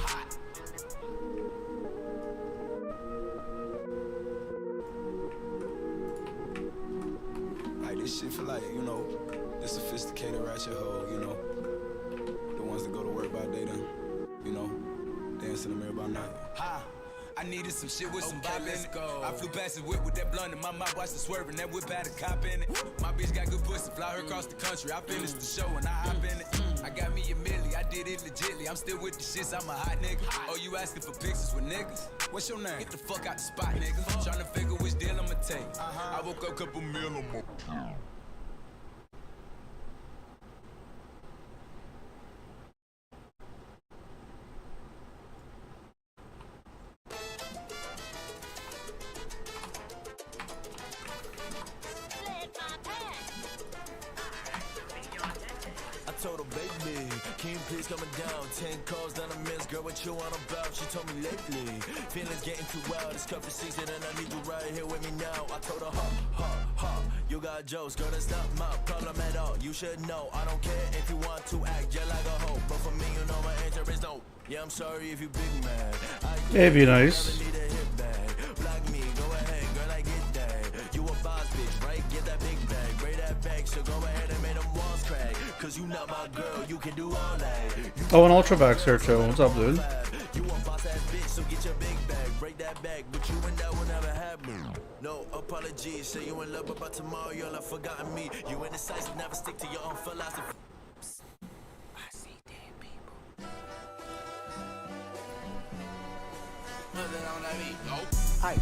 Like this shit for like, you know, the sophisticated ratchet hoe, you know, the ones that go to work by day then, you know, dance in the mirror by night. Ha! I needed some shit with some bop in it. I flew past the whip with that blunt in my mouth, watched it swerving. That whip had a cop in it. My bitch got good pussy, fly her across the country. I finished the show and I hop in it. I got me a milli, I did it legitly. I'm still with the shits, I'm a hot nigga. Oh, you asking for pictures with niggas? What's your name? Get the fuck out the spot, nigga. Tryna figure which deal I'ma take. I woke up, couple meal on my told her, baby, can you please coming down? 10 calls down a miss, girl, what you on about? She told me lately, feelings getting too wild. It's cuffing season and I need you right here with me now. I told her, you got jokes, girl, that's not my problem at all. You should know, I don't care if you want to act just like a hoe, but for me, you know my answer is no. Yeah, I'm sorry if you big mad. It'd be nice. Block me, go ahead, girl, I get that. You a boss bitch, right? Get that big bag, braid that bag, so go ahead and make them walls crack. Cause you not my girl, you can do all that. Oh, an Ultravax here too. What's up, dude? You a boss ass bitch, so get your big bag, break that bag, but you and that will never happen. No apologies, say you in love, but by tomorrow you'll have forgotten me. You indecisive, never stick to your own philosophy. I see dead people. Nothing on that beat, nope. Hi.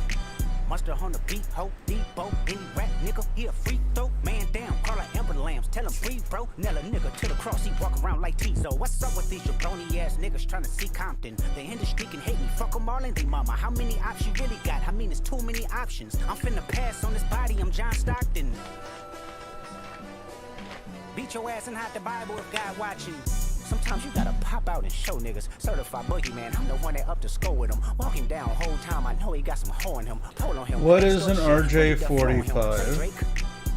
Monster on the beat, ho, Debo, any rap nigga, he a free throw. Man down, call like Amber Lambs, tell him free, bro. Nella nigga to the cross, he walk around like Tizo. What's up with these jabroni ass niggas trying to see Compton? They in the street can hate me, fuck them all and they mama. How many options you really got? I mean, it's too many options. I'm finna pass on this body, I'm John Stockton. Beat your ass and hide the Bible if God watching. Sometimes you gotta pop out and show niggas. Certified boogeyman, I'm the one that up to score with him. Walk him down whole time, I know he got some hoe in him. Pull on him. What is an RJ45?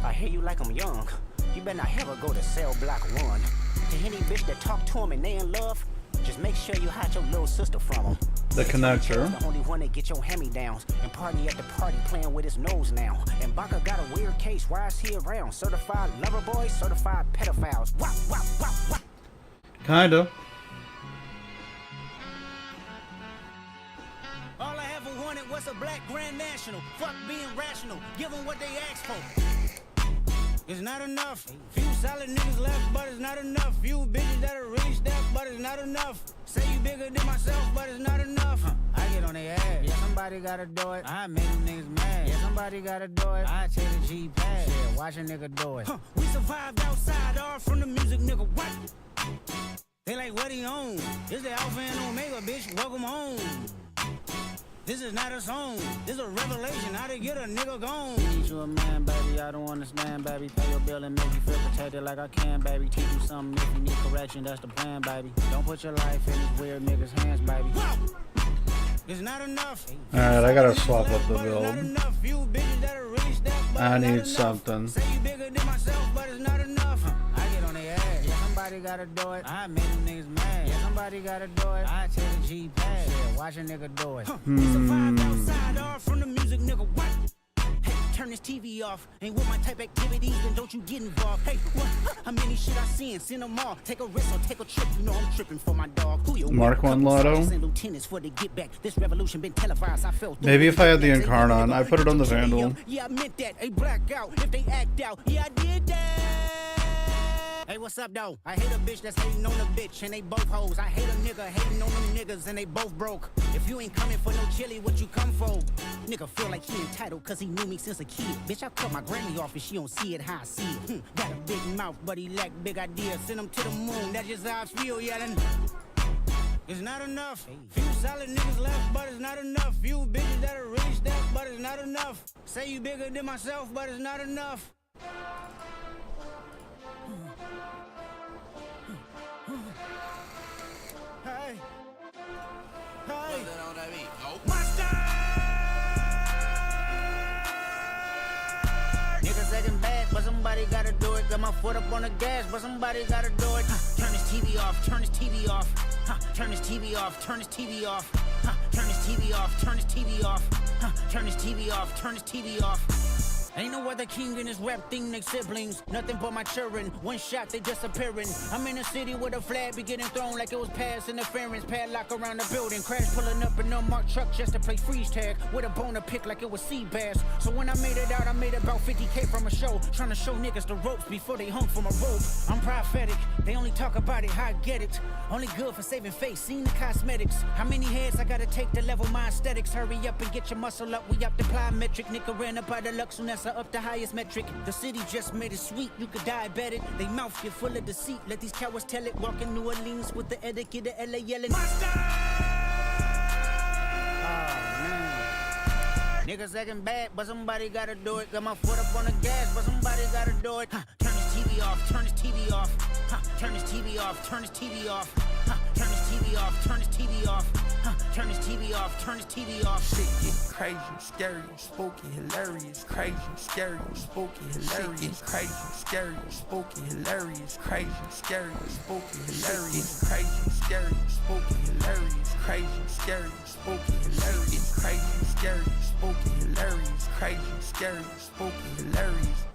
I hear you like I'm young. You better not ever go to cell block 1. To any bitch that talk to him and they in love, just make sure you hide your little sister from him. The connector. The only one that get your hand-me-downs and party at the party playing with his nose now. And Baka got a weird case, why is he around? Certified lover boys, certified pedophiles. Wop, wop, wop, wop. Kinda. All I ever wanted was a black Grand National. Fuck being rational, give them what they asked for. It's not enough. Few solid niggas left, but it's not enough. Few bitches that are really stepped, but it's not enough. Say you bigger than myself, but it's not enough. I get on their ass. Yeah, somebody gotta do it. I make them niggas mad. Yeah, somebody gotta do it. I take the G-pad. Yeah, watch a nigga do it. We survived outside, all from the music, nigga. What? They like, what he on? It's the Alpha and Omega, bitch. Welcome home. This is not a song. This is a revelation. How to get a nigga gone. Need you a man, baby. I don't understand, baby. Pay your bill and make you feel protected like I can, baby. Teach you something if you need correction. That's the plan, baby. Don't put your life in these weird niggas' hands, baby. It's not enough. Alright, I gotta swap up the build. I need something. Say you bigger than myself, but it's not enough. I get on their ass. Yeah, somebody gotta do it. I made them niggas mad. Yeah, somebody gotta do it. I take a G-pad. Yeah, watch a nigga do it. Survive outside, all from the music, nigga. What? Hey, turn this TV off. Ain't with my type activities, then don't you get involved. Hey, what? How many shit I seen? Send them all. Take a risk or take a trip. You know I'm tripping for my dog. Who you Mark one lotto. Lieutenants for the get back. This revolution been televised. I felt Maybe if I had the Incarnon, I put it on the Vandal. Yeah, I meant that. Hey, blackout. If they act out, yeah, I did that. Hey, what's up, though? I hate a bitch that's hating on a bitch, and they both hoes. I hate a nigga hating on them niggas, and they both broke. If you ain't coming for no chili, what you come for? Nigga feel like he entitled, cause he knew me since a kid. Bitch, I cut my granny off and she don't see it how I see it. Got a big mouth, but he lack big ideas. Send him to the moon, that's just how I feel, yeah, then. It's not enough. Few solid niggas left, but it's not enough. Few bitches that are really stepped, but it's not enough. Say you bigger than myself, but it's not enough. Hey. Hey. Niggas acting bad, but somebody gotta do it. Got my foot up on the gas, but somebody gotta do it. Turn this TV off, turn this TV off. Turn this TV off, turn this TV off. Turn this TV off, turn this TV off. Turn this TV off, turn this TV off. Ain't no other king in this rap thing, they siblings. Nothing but my children. One shot, they disappearing. I'm in a city with a flag be getting thrown like it was pass interference. Padlock around the building. Crash pulling up an unmarked truck just to play freeze tag. With a bone to pick like it was sea bass. So when I made it out, I made about 50K from a show. Trying to show niggas the ropes before they hung from a rope. I'm prophetic. They only talk about it, how I get it. Only good for saving face, seen the cosmetics. How many heads I gotta take to level my aesthetics? Hurry up and get your muscle up. We up the plyometric. Nigga ran up by the Lux Unessa up the highest metric. The city just made it sweet. You could diabetic. They mouth get full of deceit. Let these cowards tell it. Walk in New Orleans with the etiquette of LA yelling. Niggas acting bad, but somebody gotta do it. Got my foot up on the gas, but somebody gotta do it. Turn this TV off, turn this TV off. Turn this TV off, turn this TV off. Turn this TV off, turn this TV off. Turn this TV off, turn this TV off. Shit get crazy, scary, spooky, hilarious. Crazy, scary, spooky, hilarious. Crazy, scary, spooky, hilarious. Crazy, scary, spooky, hilarious. Crazy, scary, spooky, hilarious. Crazy, scary, spooky, hilarious. Crazy, scary, spooky, hilarious. Crazy, scary, spooky, hilarious.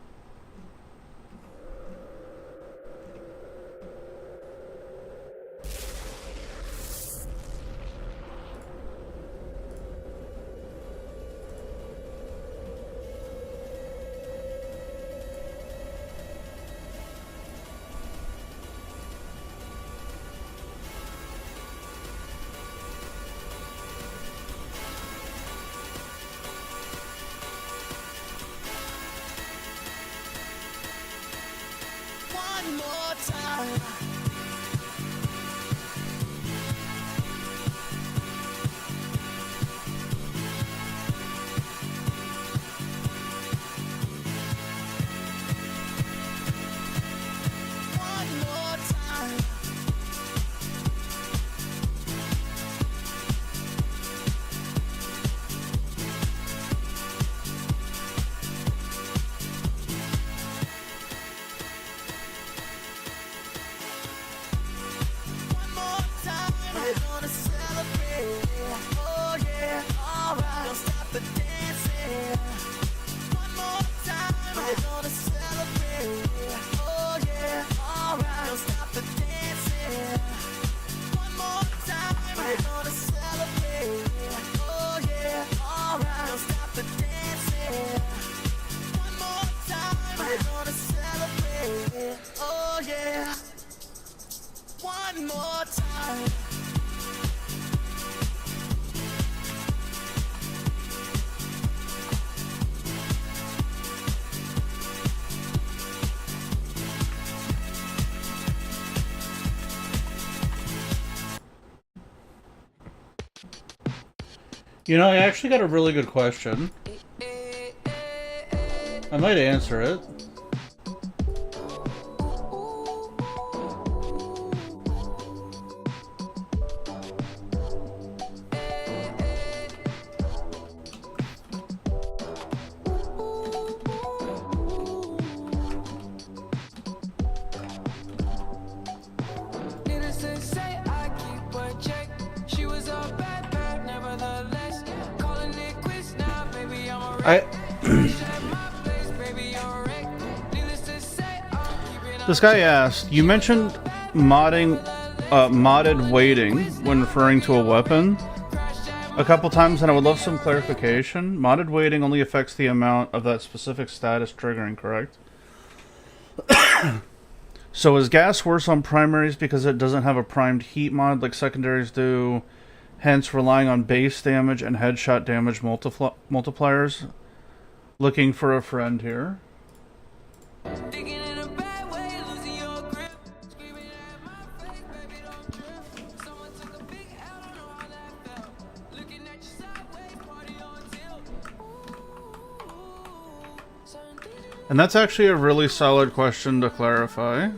One more time. One more time. One more time. We're gonna celebrate. Oh yeah, alright. Don't stop the dancing. One more time. We're gonna celebrate. Oh yeah, alright. Don't stop the dancing. One more time. We're gonna celebrate. Oh yeah, alright. Don't stop the dancing. One more time. We're gonna celebrate. Oh yeah. One more time. You know, I actually got a really good question. I might answer it. This guy asked, you mentioned modded weighting when referring to a weapon a couple times, and I would love some clarification. Modded weighting only affects the amount of that specific status triggering, correct? So is gas worse on primaries because it doesn't have a primed heat mod like secondaries do, hence relying on base damage and headshot damage multipliers? Looking for a friend here. And that's actually a really solid question to clarify.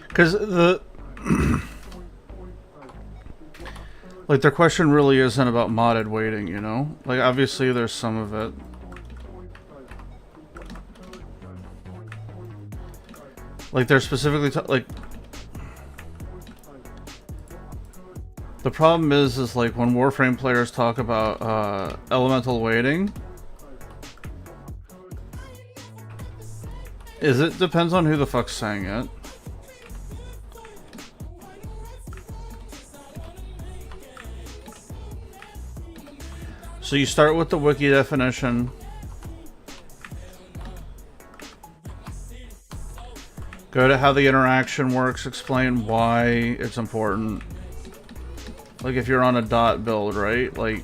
Because the like their question really isn't about modded weighting, you know? Like obviously there's some of it. Like they're specifically like the problem is like when Warframe players talk about elemental weighting, it depends on who the fuck's saying it. So you start with the wiki definition. Go to how the interaction works, explain why it's important. Like if you're on a dot build, right? Like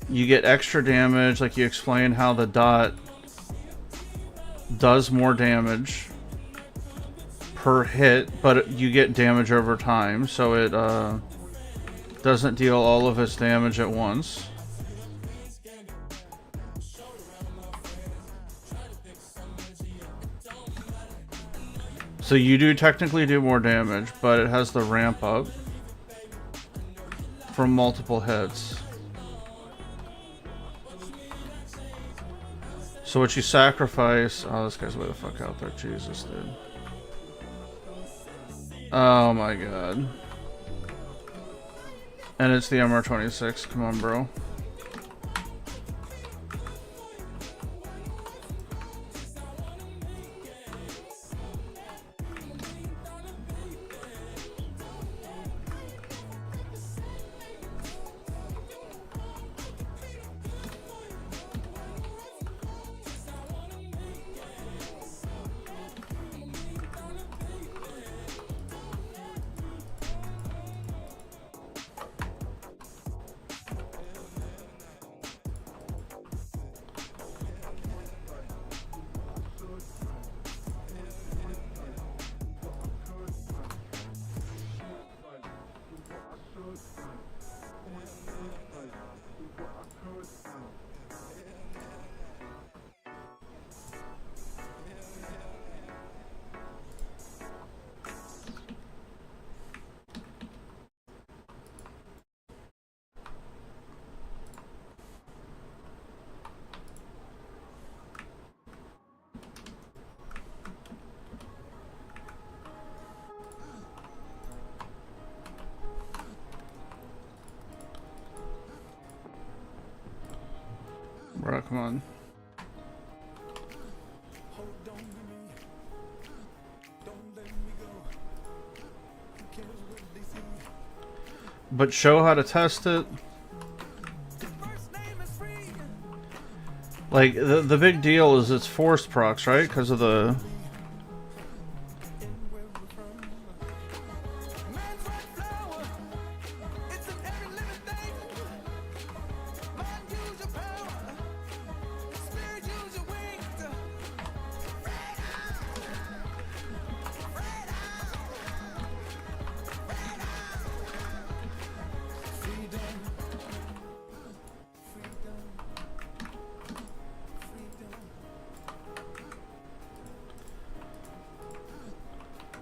you get extra damage, like you explain how the dot does more damage per hit, but you get damage over time, so it doesn't deal all of its damage at once. So you do technically do more damage, but it has the ramp up from multiple hits. So what you sacrifice... Oh, this guy's way the fuck out there. Jesus, dude. Oh my god. And it's the MR26. Come on, bro. Bro, come on. But show how to test it. Like, the big deal is it's forced procs, right? Because of the...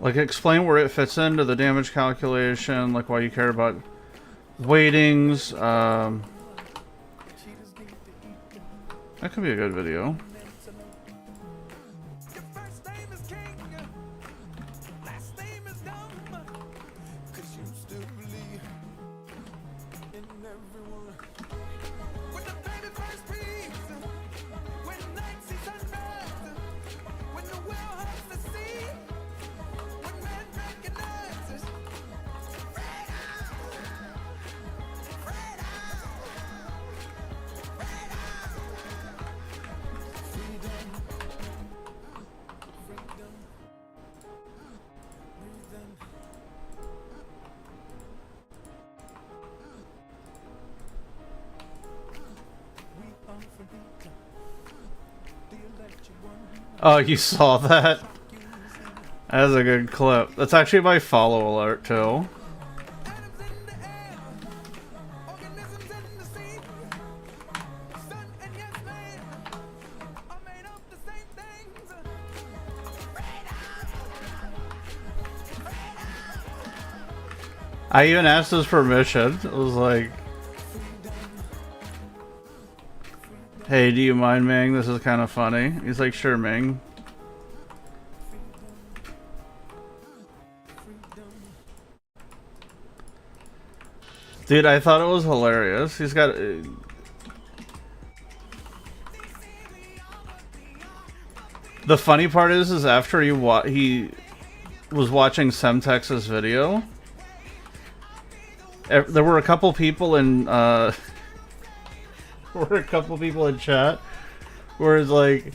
Like, explain where it fits into the damage calculation, like why you care about weightings. That could be a good video. Oh, you saw that? That's a good clip. That's actually my follow alert, too. I even asked his permission. It was like, hey, do you mind, Ming? This is kind of funny. He's like, sure, Ming. Dude, I thought it was hilarious. He's got... The funny part is after he was watching Semtex's video, there were a couple people in... chat where it's like,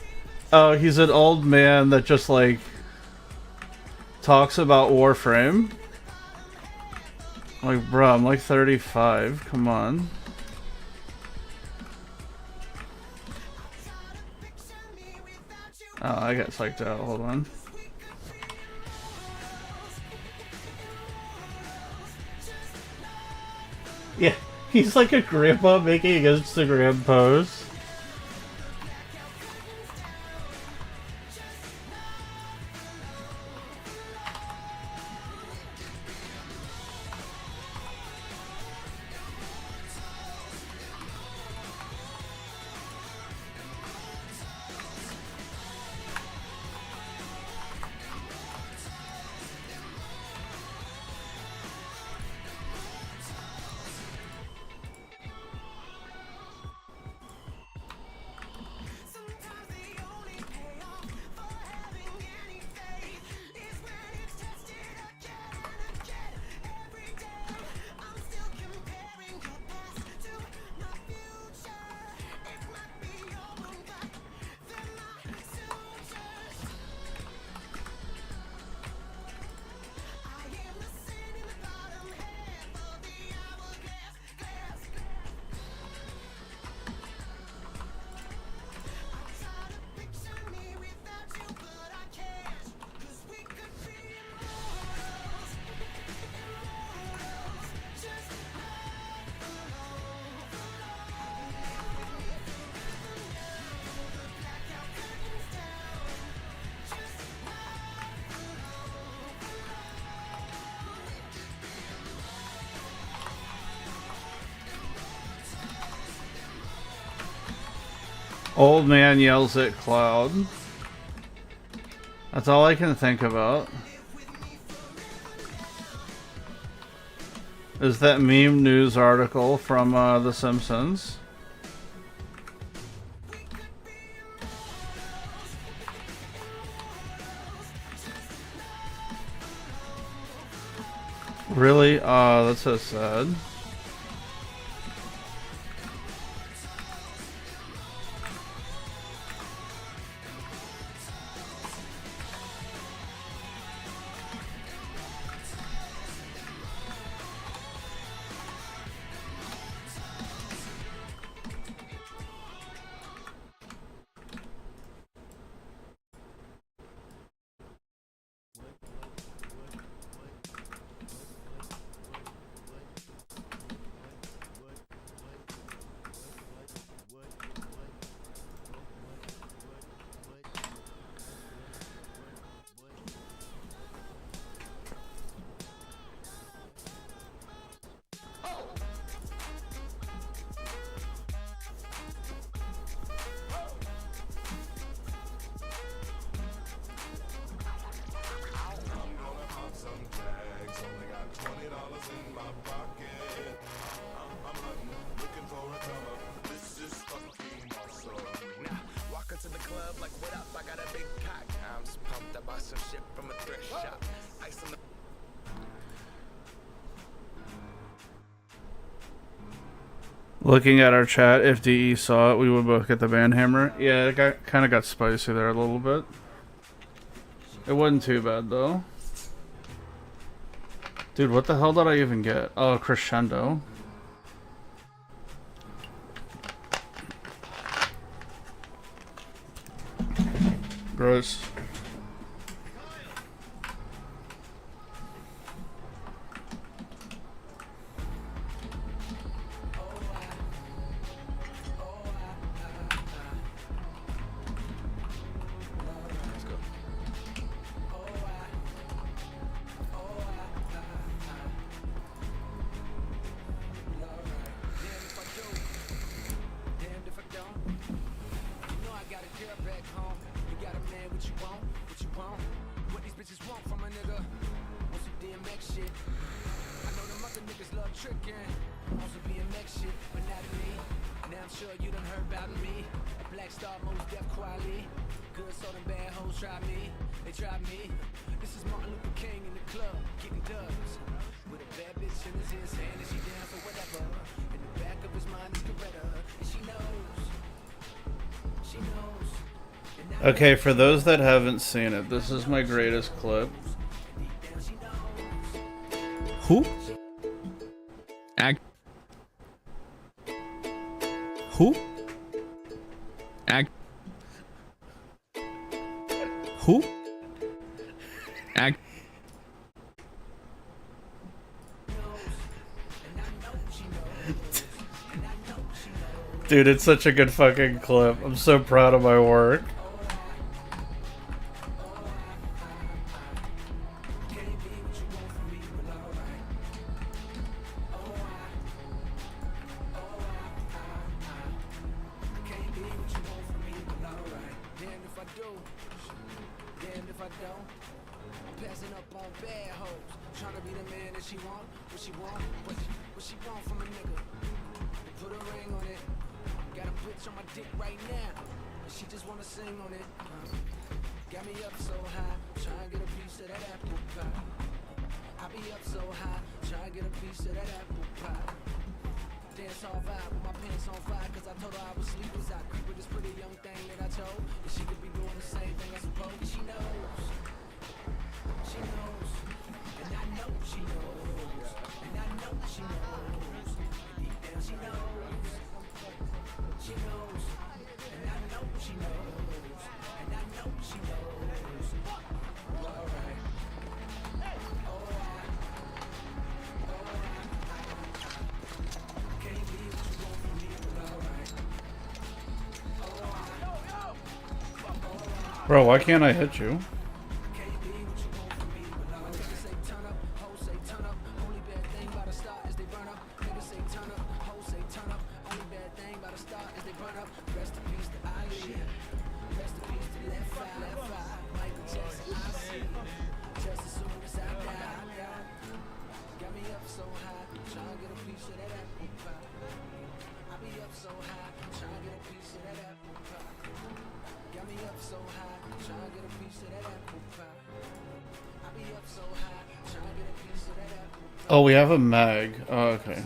oh, he's an old man that just like talks about Warframe. Like, bro, I'm like 35. Come on. Oh, I got psyched out. Hold on. Yeah. He's like a grandpa making an Instagram post. Old man yells at cloud. That's all I can think about. Is that meme news article from The Simpsons? Really? That's so sad. Looking at our chat, if DE saw it, we would both get the banhammer. Yeah, it kind of got spicy there a little bit. It wasn't too bad though. Dude, what the hell did I even get? Oh, crescendo. Gross. Okay, for those that haven't seen it, this is my greatest clip. Who? Who? Who? Dude, it's such a good fucking clip. I'm so proud of my work. Bro, why can't I hit you? Oh, we have a mag. Oh, okay.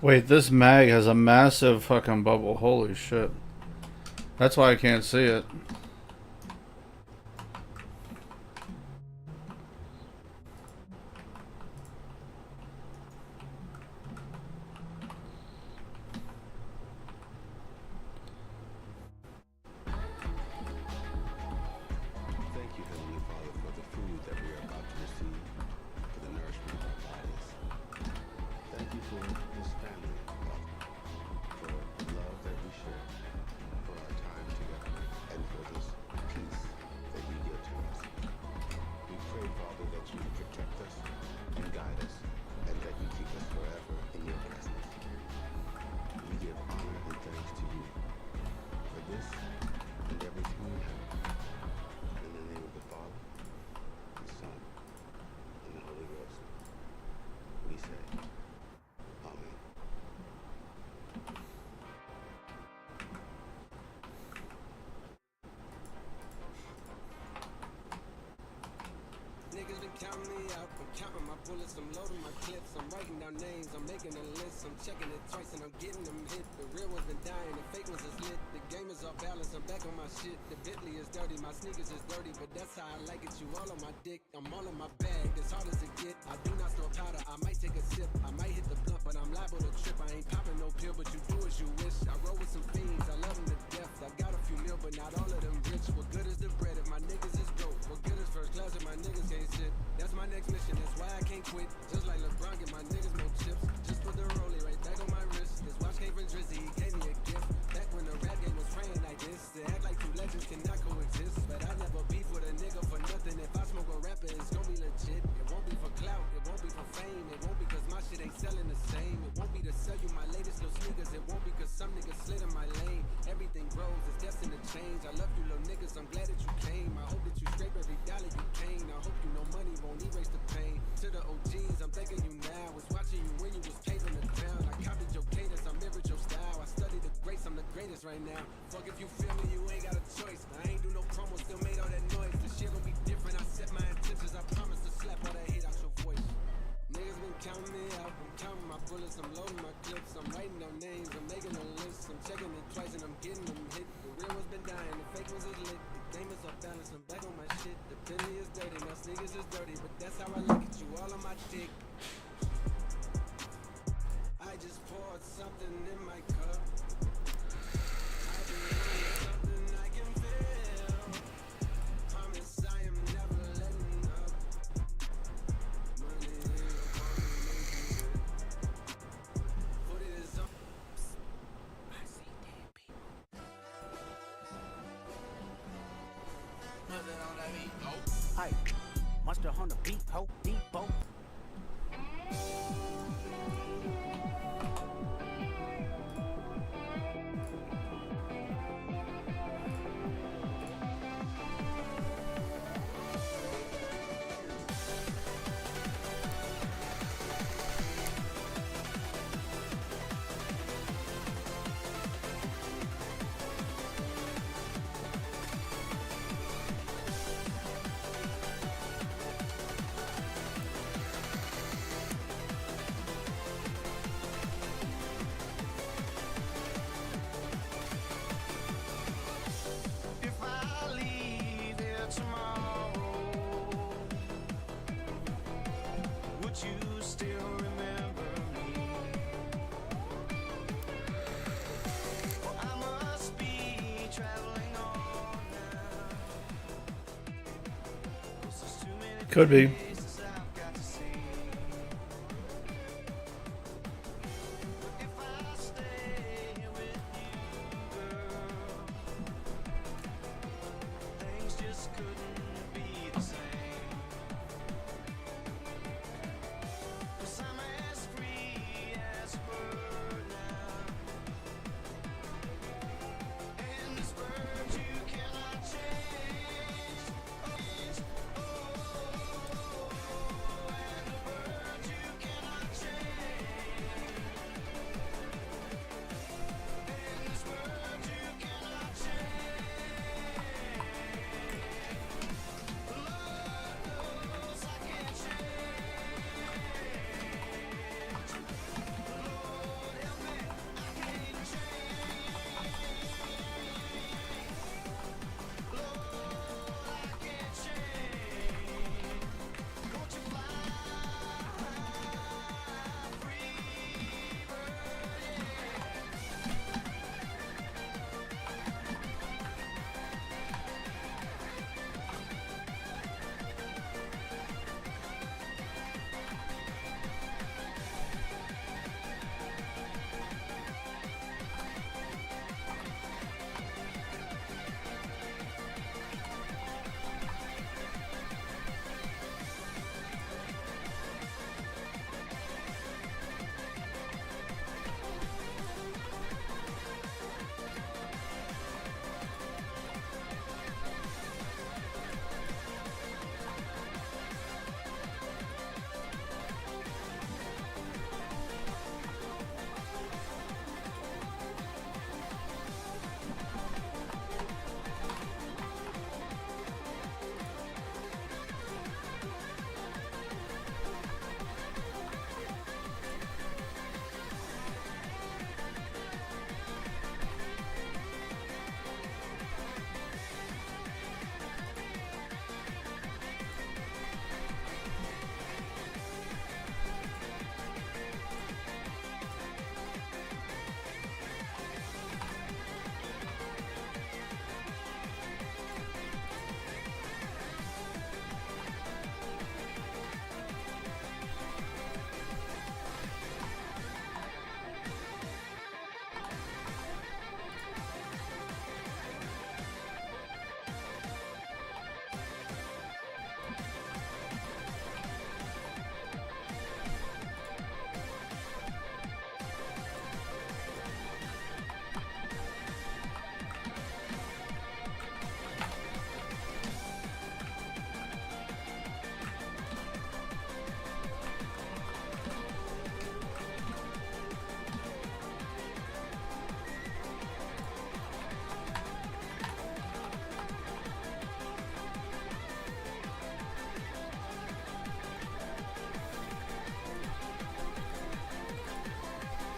Wait, this mag has a massive fucking bubble. Holy shit. That's why I can't see it. Thank you, Heavenly Father, for the food that we are about to receive, for the nourishment of our bodies. Thank you for this family, Father, for the love that we share, for our time together, and for this peace that you give to us. We pray, Father, that you protect us and guide us, and that you keep us forever in your presence. We give honor and thanks to you for this and everything we have. In the name of the Father, the Son, and the Holy Ghost, we say, Amen. Niggas been counting me out. I'm counting my bullets, I'm loading my clips. I'm writing down names, I'm making a list. I'm checking it twice and I'm getting them hit. The real ones been dying, the fake ones is lit. The game is off balance, I'm back on my shit. The Bentley is dirty, my sneakers is dirty, but that's how I like it. You all on my dick, I'm all in my bag, as hard as it get. I do not store powder, I might take a sip. I might hit the blunt, but I'm liable to trip. I ain't popping no pill, but you do as you wish. I roll with some fiends, I love them to death. I got a few mil, but not all of them rich. What good is the bread if my niggas is broke? What good is first class if my niggas can't sit? That's my next mission, that's why I can't quit. Just like LeBron, get my niggas no chips. Just put the rollie right back on my wrist. This watch came from Drizzy, he gave me a gift. Back when the rap game was praying like this. To act like two legends cannot coexist. But I never beef with a nigga for nothing. If I smoke a rapper, it's gon' be legit. It won't be for clout, it won't be for fame. It won't be cause my shit ain't selling the same. It won't be to sell you my latest little sneakers. It won't be cause some niggas slid in my lane. Everything grows, it's destined to change. I love you little niggas, I'm glad that you came. I hope that you scrape every dollar you came. I hope you know money won't erase the pain. To the OGs, I'm thanking you now. Was watching you when you was paving the ground. I copied your cadence, I mirrored your style. I studied the greats, I'm the greatest right now. Fuck if you feel me, you ain't got a choice. I ain't do no promo, still made all that noise. This shit gon' be different, I set my intentions. I promise to slap all that hate out your voice. Niggas been counting me out, I'm counting my bullets, I'm loading my clips. I'm writing down names, I'm making a list. I'm checking it twice and I'm getting them hit. The real ones been dying, the fake ones is lit. The game is off balance, I'm back on my shit. The Bentley is dirty, my sneakers is dirty, but that's how I like it. You all on my dick. I just poured something in my cup. I've been doing something I can feel. Promise I am never letting up. Money ain't gonna make you put it as up. I see dead people. Nothing on that beat, oh. Hi, Monster on the beat, ho, Depot. Could be.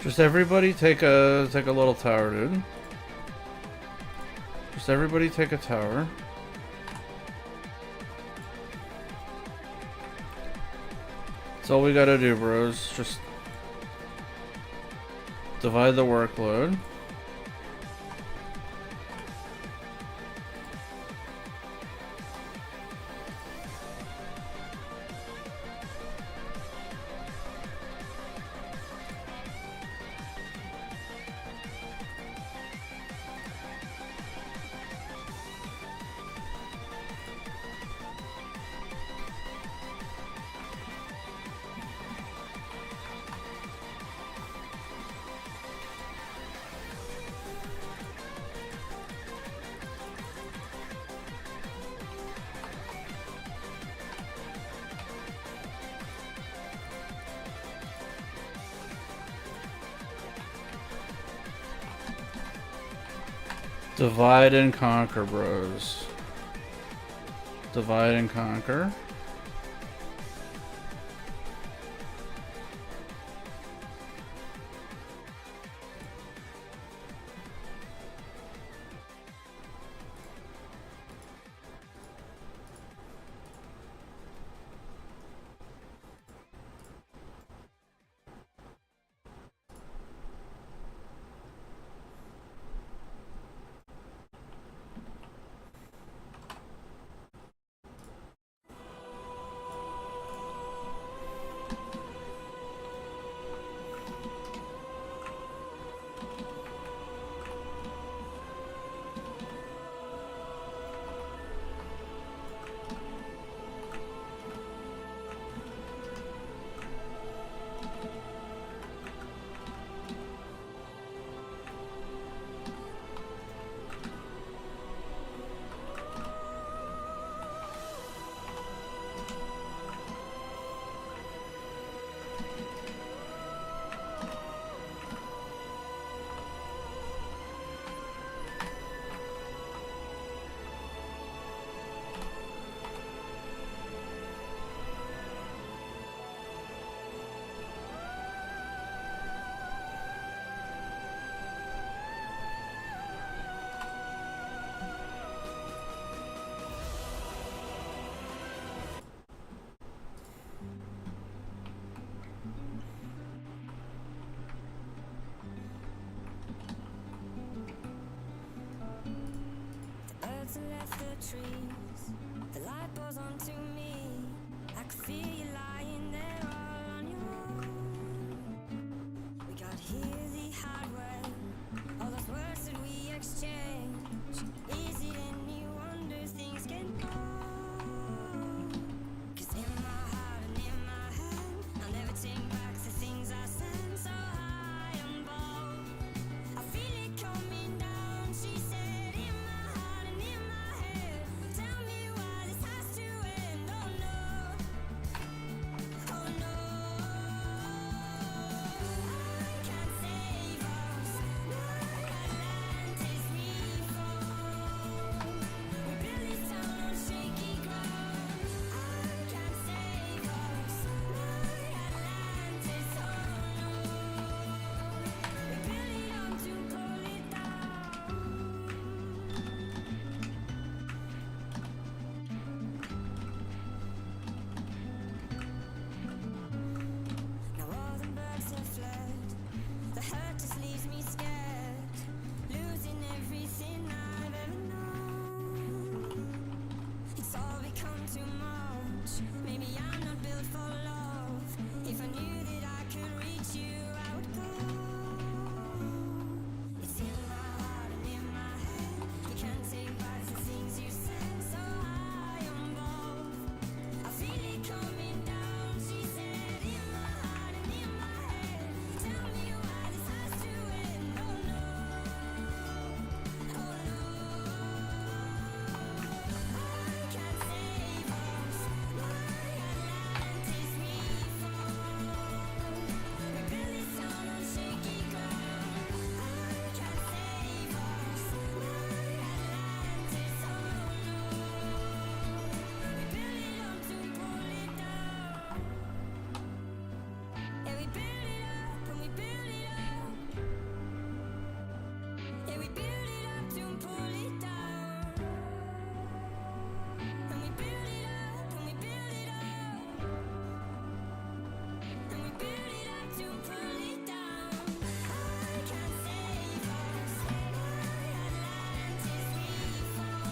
Just everybody take a little tower, dude. Just everybody take a tower. That's all we gotta do, bros. Just divide the workload. Divide and conquer, bros. Divide and conquer. to me. I could feel you lying there all on your own. We got here the hard way. All those words that we exchange. Is it any wonder things can go? 'Cause in my heart and in my head, I'll never take back the things I said. So high and bold, I feel it coming down. She said, in my heart and in my head, tell me why this has to end. Oh no, oh no, I can't save us. No, Atlantis we fall. We build this town on shaky ground. I can't save us. No, Atlantis, oh no. We build it up to pull it down. Now all the birds have fled. The hurt just leaves me scared, losing everything I've ever known. It's all become too much. Maybe I'm not built for love. If I knew that I could reach you, I would go. It's in my heart and in my head. You can't take back the things you said. So high on both, I feel it coming down. She said, in my heart and in my head, tell me why this has to end. Oh no, oh no, I can't save us. No, Atlantis we fall. We build this town on shaky ground. I can't save us. No, Atlantis, oh no. We build it up to pull it down. Yeah, we build it up and we build it up. Yeah, we build it up to pull it down. And we build it up and we build it up. And we build it up to pull it down. I can't save us. No, Atlantis we fall.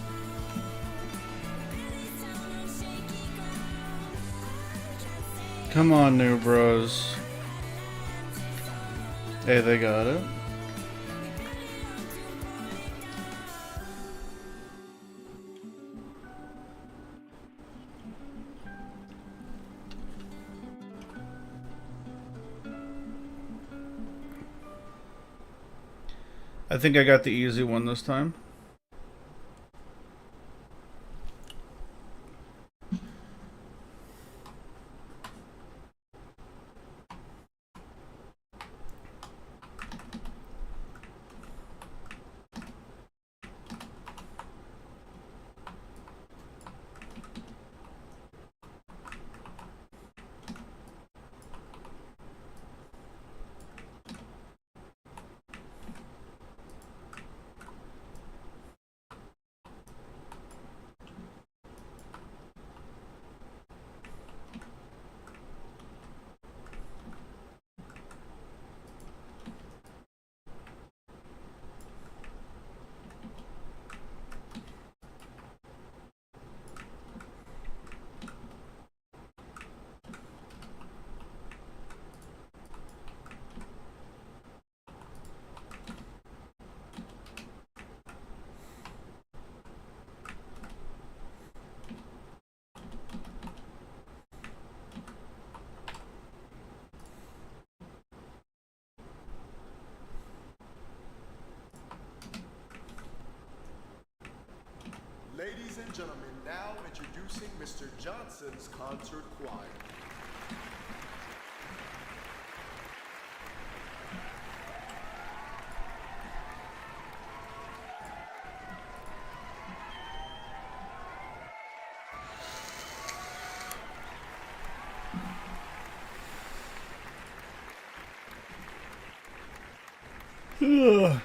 We build this town on shaky ground. I can't save. Come on, new bros. Hey, they got it. I think I got the easy one this time. Ladies and gentlemen, now introducing Mr. Johnson's concert choir. Ugh.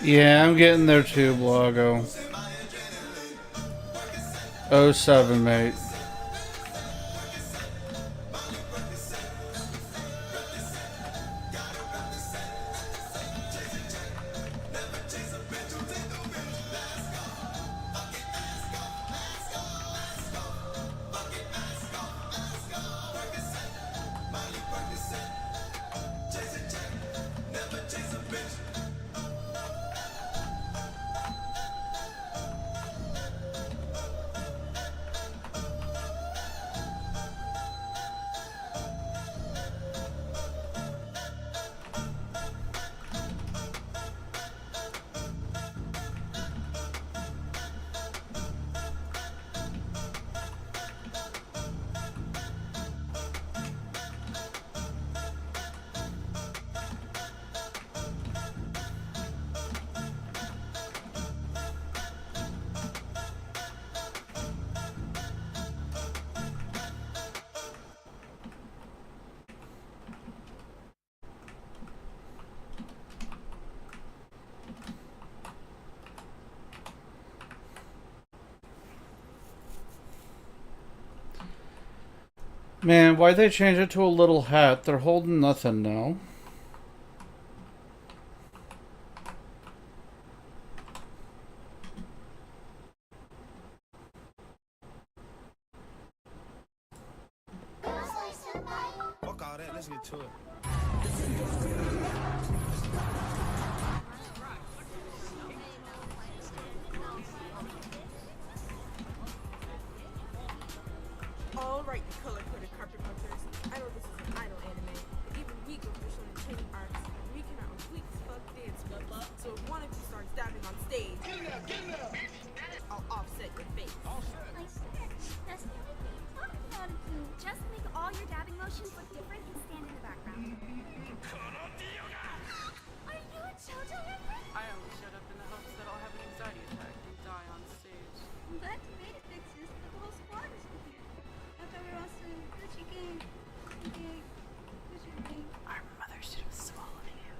Yeah, I'm getting there too, Blago. 07, mate. Man, why'd they change it to a little hat? They're holding nothing now. Fuck all that, let's get to it. Alright, you color-coded carpet hunters. I know this is an idle anime, but even we go for showing training arcs. We cannot on weak as fuck dance good luck. So if one of you starts dabbing on stage, I'll offset your face. I swear, that's the only thing I'm talking about to do. Just make all your dabbing motions look different and stand in the background. Are you a JoJo member? I only showed up in the hopes that I'll have an anxiety attack and die on stage. Glad to made it fixes, but the whole squad is with you. I thought we were all saying Gucci gang. Gucci gang. Our mother should have swallowed you.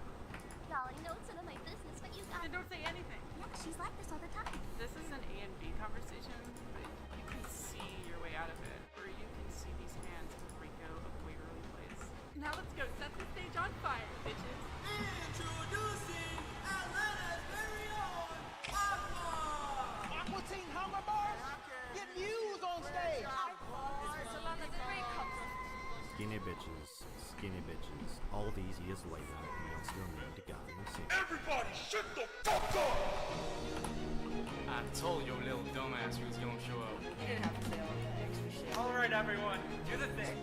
Y'all, I know it's none of my business, but you got. Then don't say anything. Yeah, she's like this all the time. This is an A and B conversation, but you can see your way out of it, or you can see these hands in Rico of Waverly Place. Now let's go set the stage on fire, bitches. Introducing Atlanta's very own Aqua! Aqua Teen Hunger Bars? Get news on stage! Skinny bitches, all these years later, and y'all still need to go and see. Everybody shut the fuck up! I told your little dumbass he was gonna show up. You didn't have to say all that extra shit. Alright, everyone, do the thing.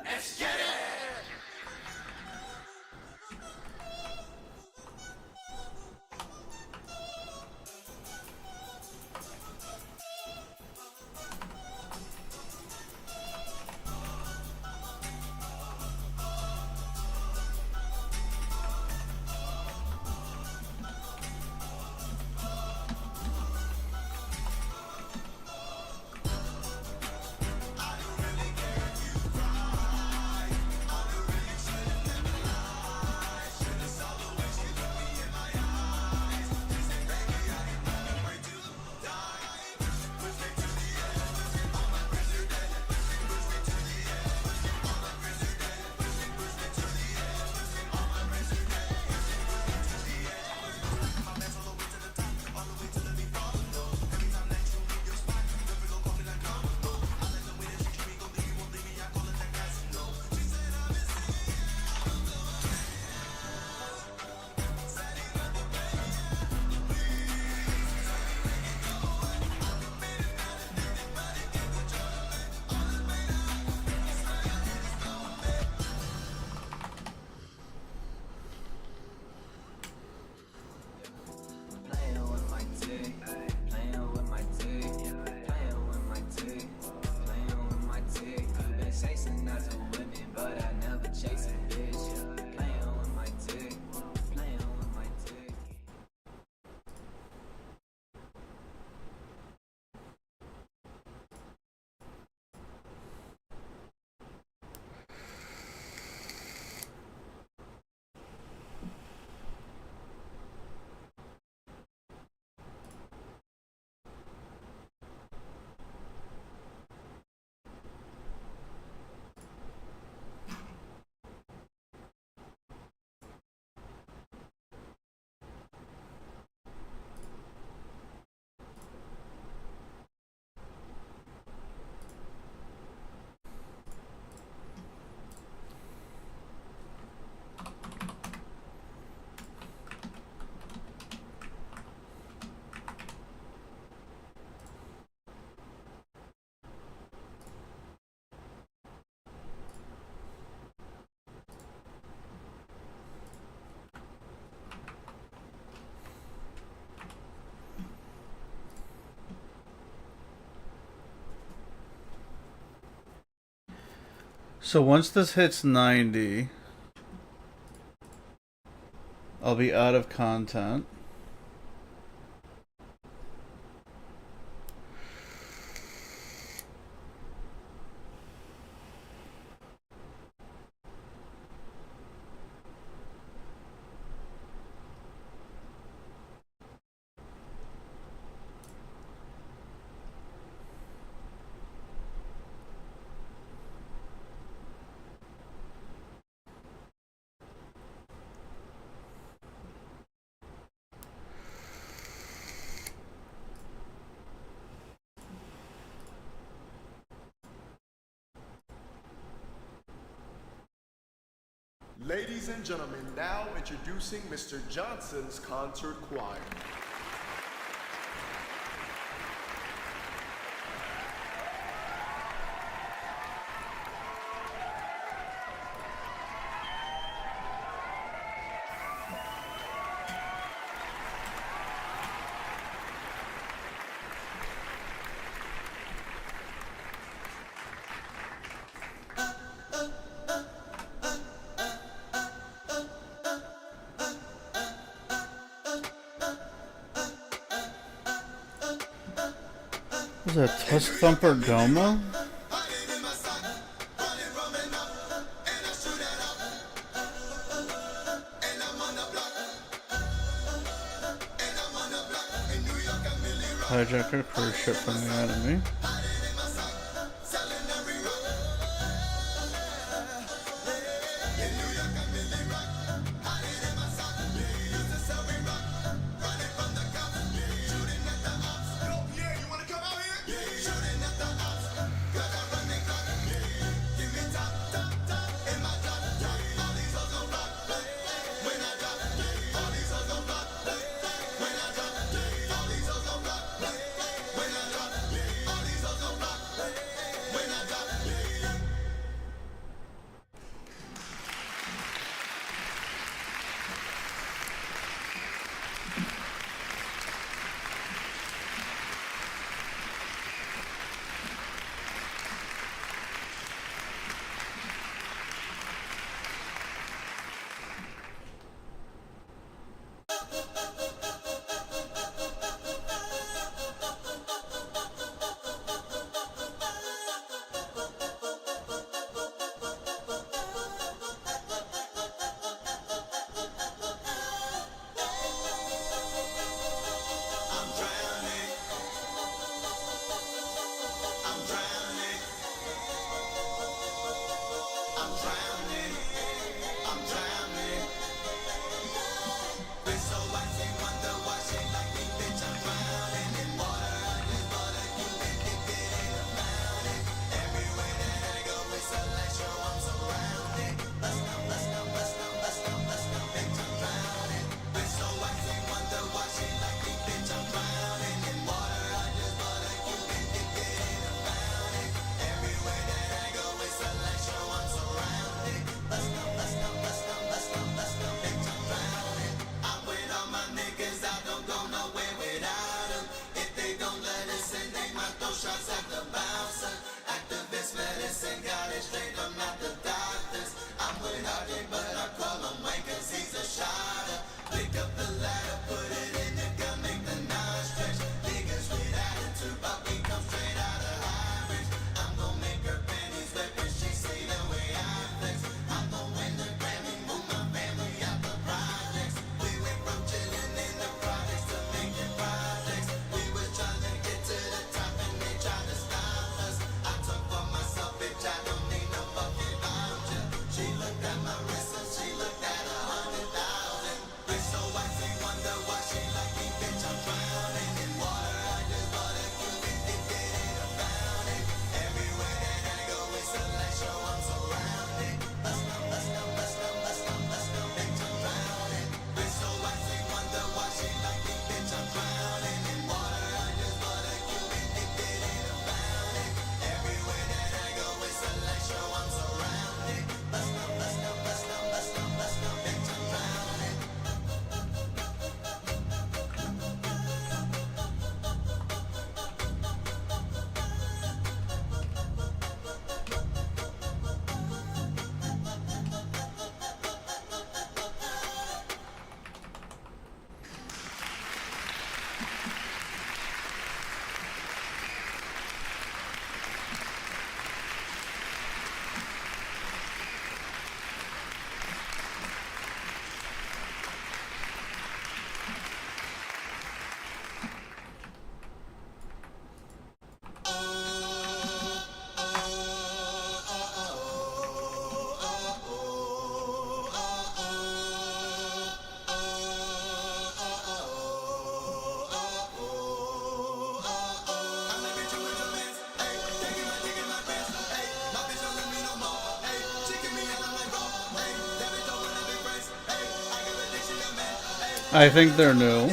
Let's get it! So once this hits 90, I'll be out of content. Ladies and gentlemen, now introducing Mr. Johnson's concert choir. Is that Tusk Thumper Doma? Hijacker cruise ship from the enemy. I think they're new.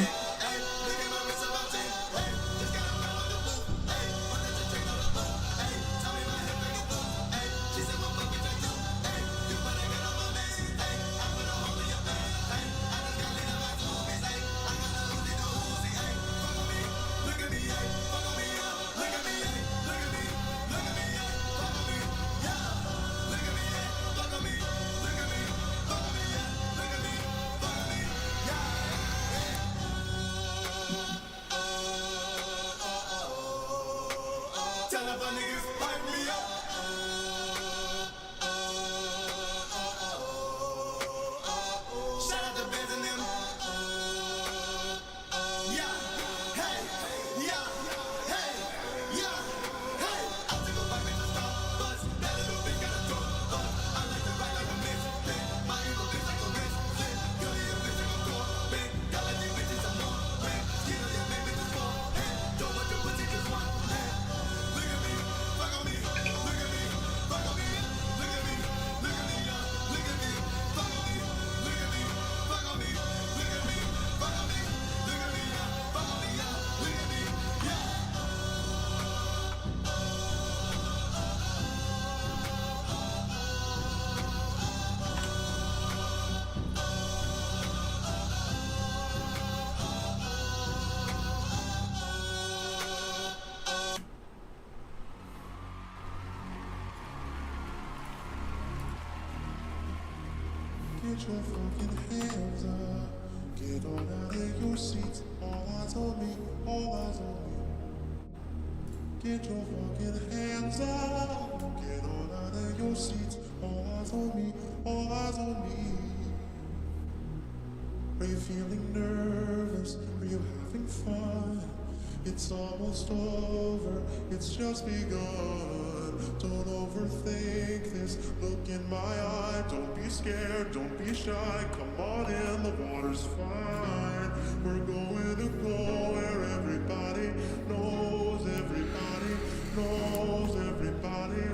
Get your fucking hands up. Get on out of your seats. All eyes on me. All eyes on me. Get your fucking hands up. Get on out of your seats. All eyes on me. All eyes on me. Are you feeling nervous? Are you having fun? It's almost over. It's just begun. Don't overthink this. Look in my eye. Don't be scared. Don't be shy. Come on in. The water's fine. We're going to go where everybody knows. Everybody knows. Everybody.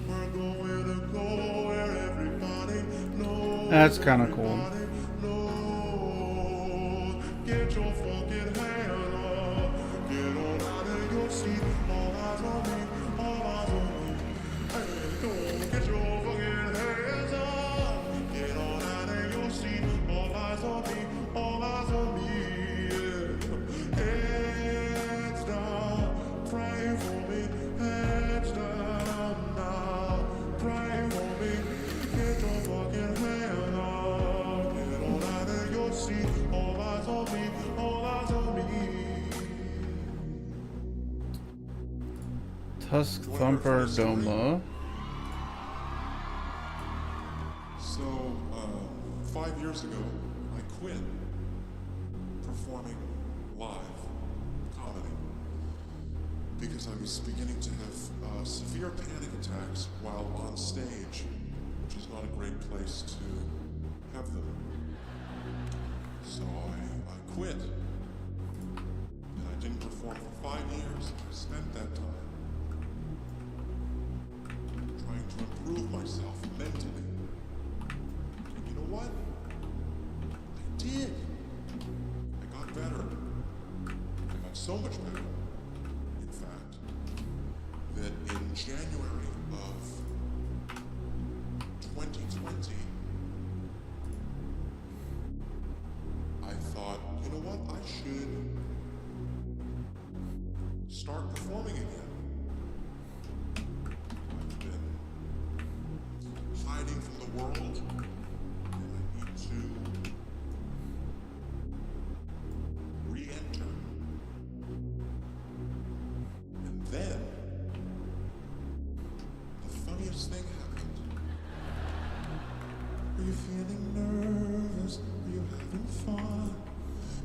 We're going to go where everybody knows. That's kind of cool. Get your fucking hand up. Get on out of your seat. All eyes on me. All eyes on me. Hey, go. Get your fucking hands up. Get on out of your seat. All eyes on me. All eyes on me. Yeah. Heads down. Pray for me. Heads down now. Pray for me. Get your fucking hand up. Get on out of your seat. All eyes on me. All eyes on me. Tusk Thumper Doma. So, 5 years ago, I quit performing live comedy because I was beginning to have severe panic attacks while on stage, which is not a great place to have them. So I quit, and I didn't perform for 5 years. I spent that time trying to improve myself mentally. And you know what? I did. I got better. I got so much better, in fact, that in January of 2020, I thought, you know what? I should start performing again. I've been hiding from the world, and I need to re-enter. And then, the funniest thing happened. Are you feeling nervous? Are you having fun?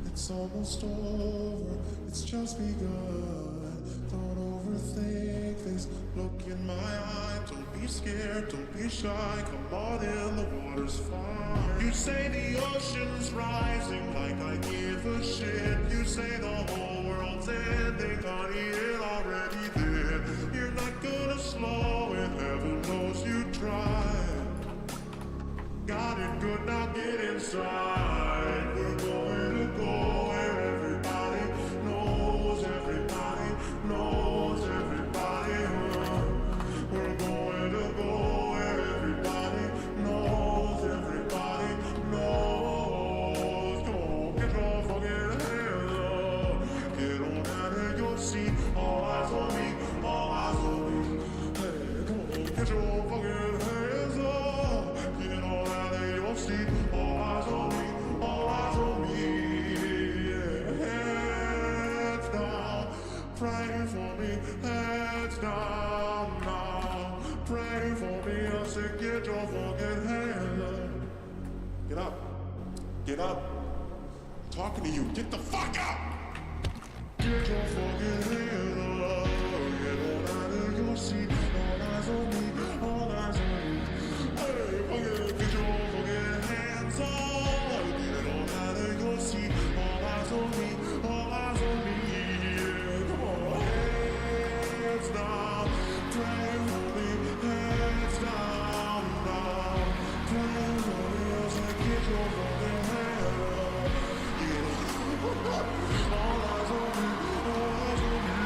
It's almost over. It's just begun. Don't overthink this. Look in my eye. Don't be scared. Don't be shy. Come on in. The water's fine. You say the ocean's rising like I give a shit. You say the whole world's ending. Honey, it already did. You're not gonna slow it. Heaven knows you tried. Got it good, now get inside. We're say, get your fucking hands up. Get up. Get up. I'm talking to you. Get the fuck up. Get your fucking hands up. Get on out of your seat. All eyes on me. All eyes on me. Hey, fucking get your fucking hands up. Get on out of your seat. All eyes on me. All eyes on me. Yeah, come on. Hands down. Play for me. Hands down, down. Play for me. I said, get your fucking hands up. Yeah. All eyes on me. All eyes on me.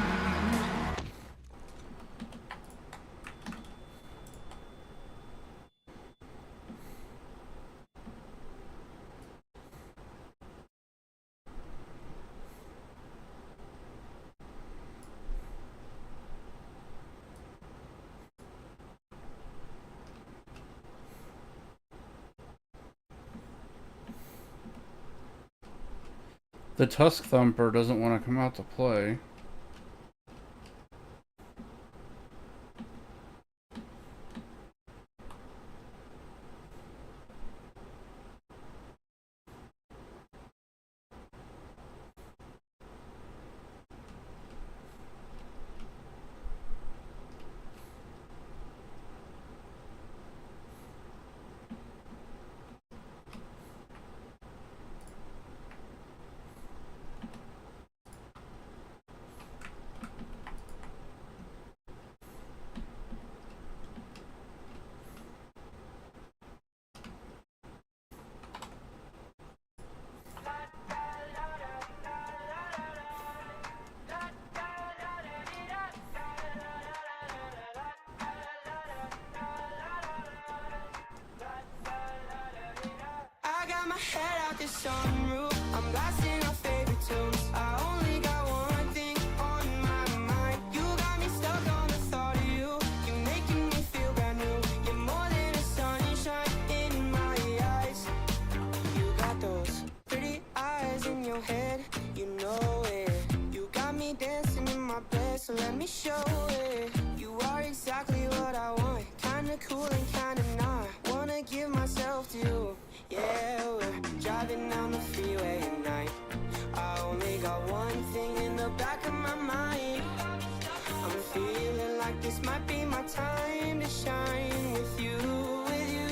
The Tusk Thumper doesn't want to come out to play. I got my head out the sunroof. I'm blasting our favorite tunes. I only got one thing on my mind. You got me stuck on the thought of you. You're making me feel brand new. You're more than a sunshine in my eyes. You got those pretty eyes in your head. You know it. You got me dancing in my bed, so let me show it. You are exactly what I want. Kinda cool and kinda not. Wanna give myself to you. Yeah, we're driving down the freeway at night. I only got one thing in the back of my mind. I'm feeling like this might be my time to shine with you, with you,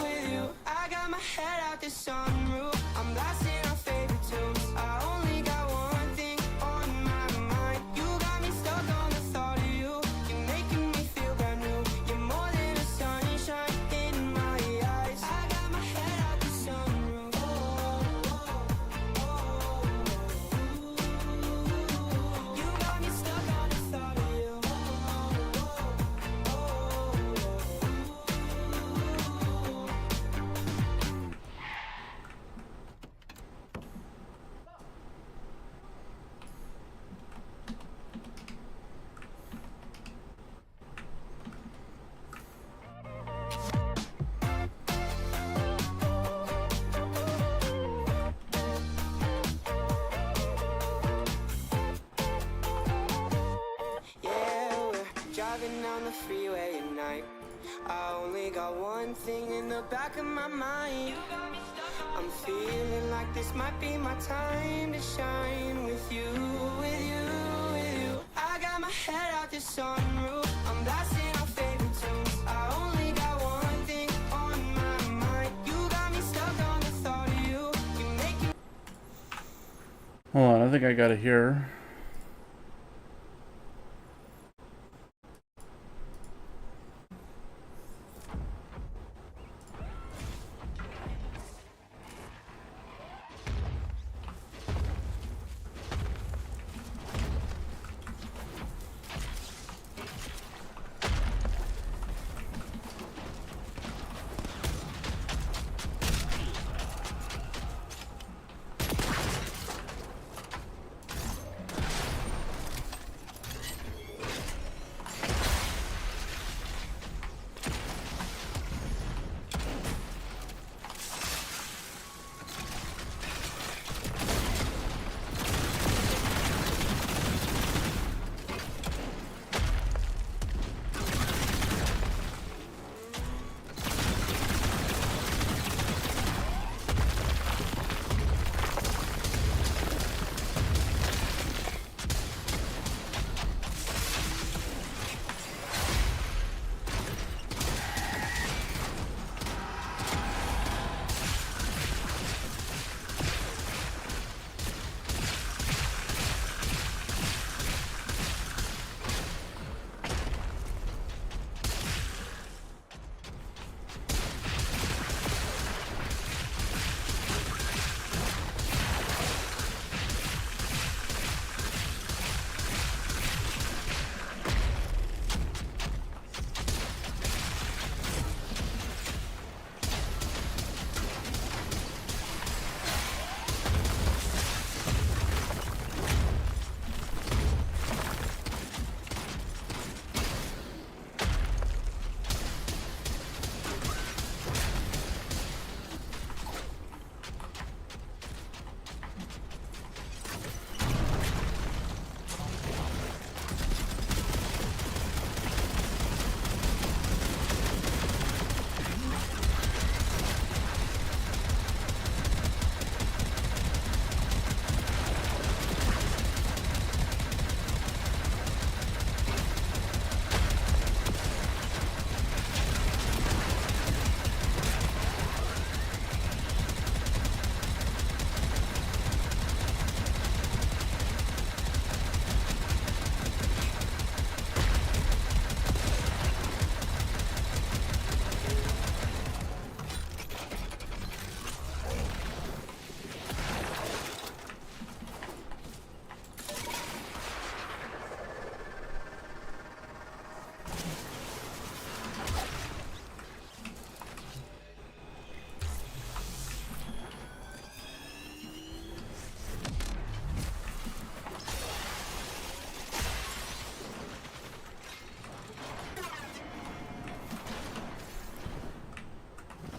with you. I got my head out the sunroof. I'm blasting our favorite tunes. I only got one thing on my mind. You got me stuck on the thought of you. You're making me feel brand new. You're more than a sunshine in my eyes. I got my head out the sunroof. You got me stuck on the thought of you. Yeah, we're driving down the freeway at night. I only got one thing in the back of my mind. I'm feeling like this might be my time to shine with you, with you, with you. I got my head out the sunroof. I'm blasting our favorite tunes. I only got one thing on my mind. You got me stuck on the thought of you. You make me. Hold on, I think I got it here.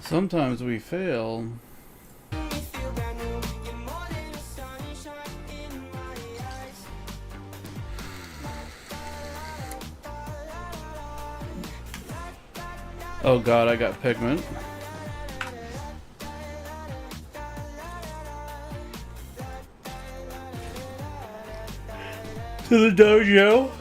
Sometimes we fail. Oh god, I got pigment. To the dojo.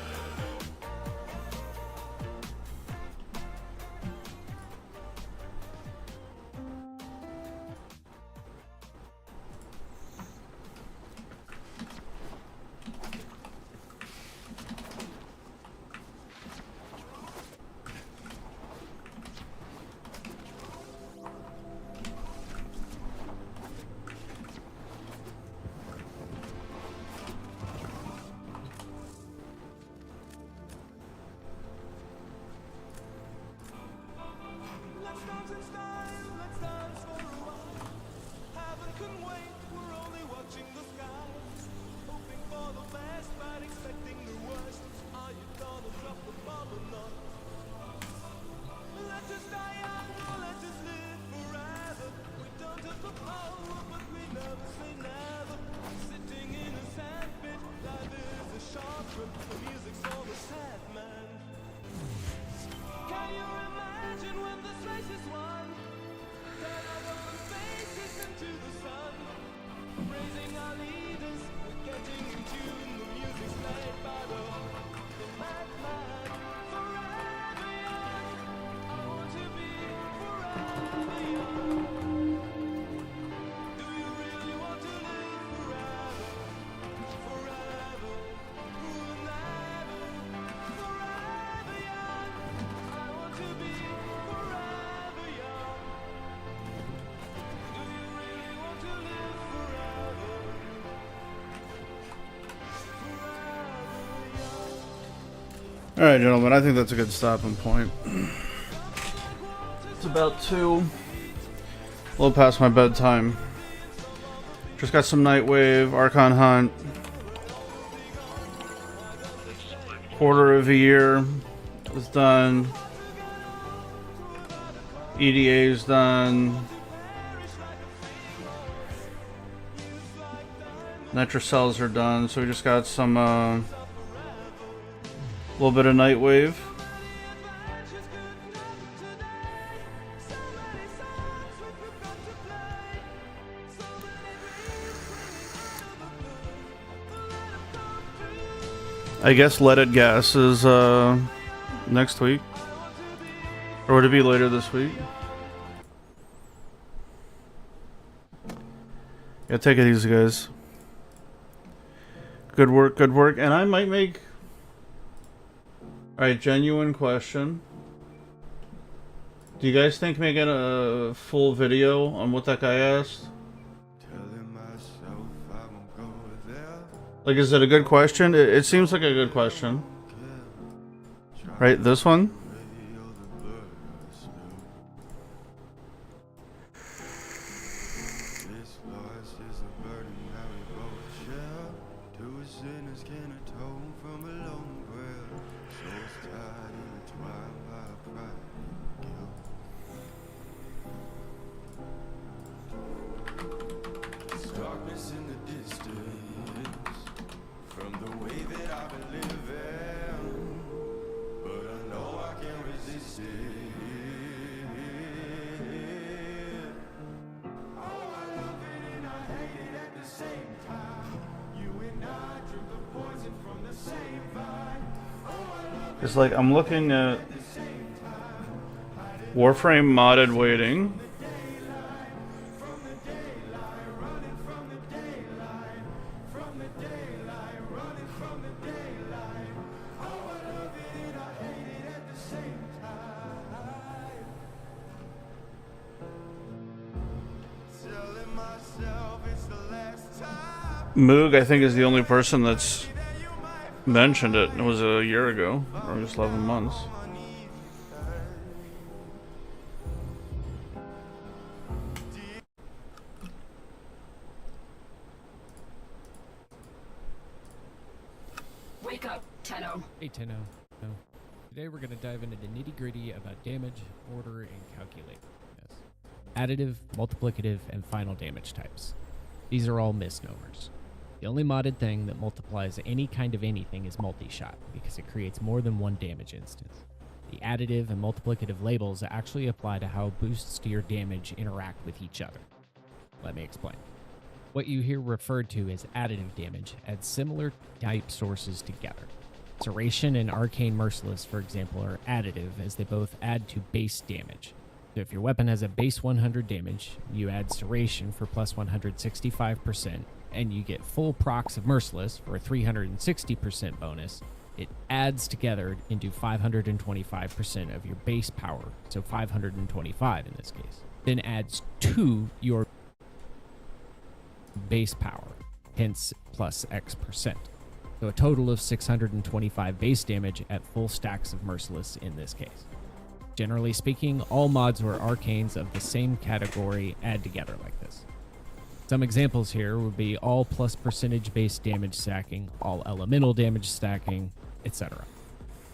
Alright, gentlemen, I think that's a good stopping point. It's about 2. A little past my bedtime. Just got some Nightwave, Archon Hunt. Quarter of a year is done. EDA is done. Nitrocells are done, so we just got some a little bit of Nightwave. I guess Let It Gas is next week. Or would it be later this week? Yeah, take it easy, guys. Good work, good work. And I might make... Alright, genuine question. Do you guys think making a full video on what that guy asked? Like, is it a good question? It seems like a good question. Right, this one? It's like I'm looking at Warframe modded waiting. Moog, I think, is the only person that's mentioned it. It was a year ago, or just 11 months. Wake up, Tenno. Hey, Tenno. No. Today we're going to dive into the nitty-gritty about damage, order, and calculate. Yes. additive, multiplicative, and final damage types. These are all misnomers. The only modded thing that multiplies any kind of anything is multi-shot, because it creates more than one damage instance. The additive and multiplicative labels actually apply to how boosts to your damage interact with each other. Let me explain. What you hear referred to as additive damage adds similar type sources together. Serration and Arcane Merciless, for example, are additive as they both add to base damage. So if your weapon has a base 100 damage, you add Serration for plus 165%, and you get full procs of Merciless for a 360% bonus. It adds together into 525% of your base power, so 525 in this case. Then adds to your base power, hence plus X%. So a total of 625 base damage at full stacks of Merciless in this case. Generally speaking, all mods or arcanes of the same category add together like this. Some examples here would be all plus percentage base damage stacking, all elemental damage stacking, etc.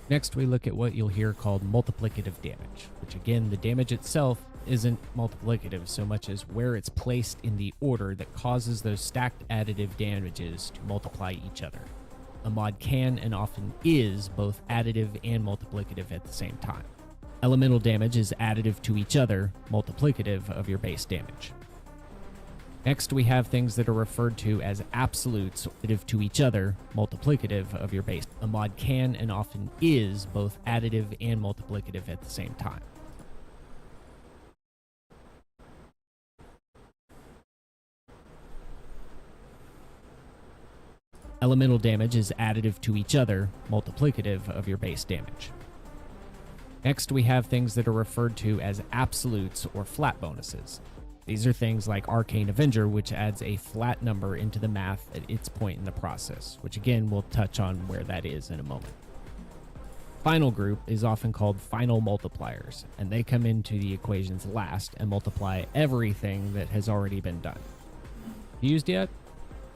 Next, we look at what you'll hear called multiplicative damage, which again, the damage itself isn't multiplicative so much as where it's placed in the order that causes those stacked additive damages to multiply each other. A mod can and often is both additive and multiplicative at the same time. Elemental damage is additive to each other, multiplicative of your base damage. Next, we have things that are referred to as absolutes, additive to each other, multiplicative of your base. A mod can and often is both additive and multiplicative at the same time. Elemental damage is additive to each other, multiplicative of your base damage. Next, we have things that are referred to as absolutes or flat bonuses. These are things like Arcane Avenger, which adds a flat number into the math at its point in the process, which again, we'll touch on where that is in a moment. Final group is often called final multipliers, and they come into the equations last and multiply everything that has already been done. Used yet?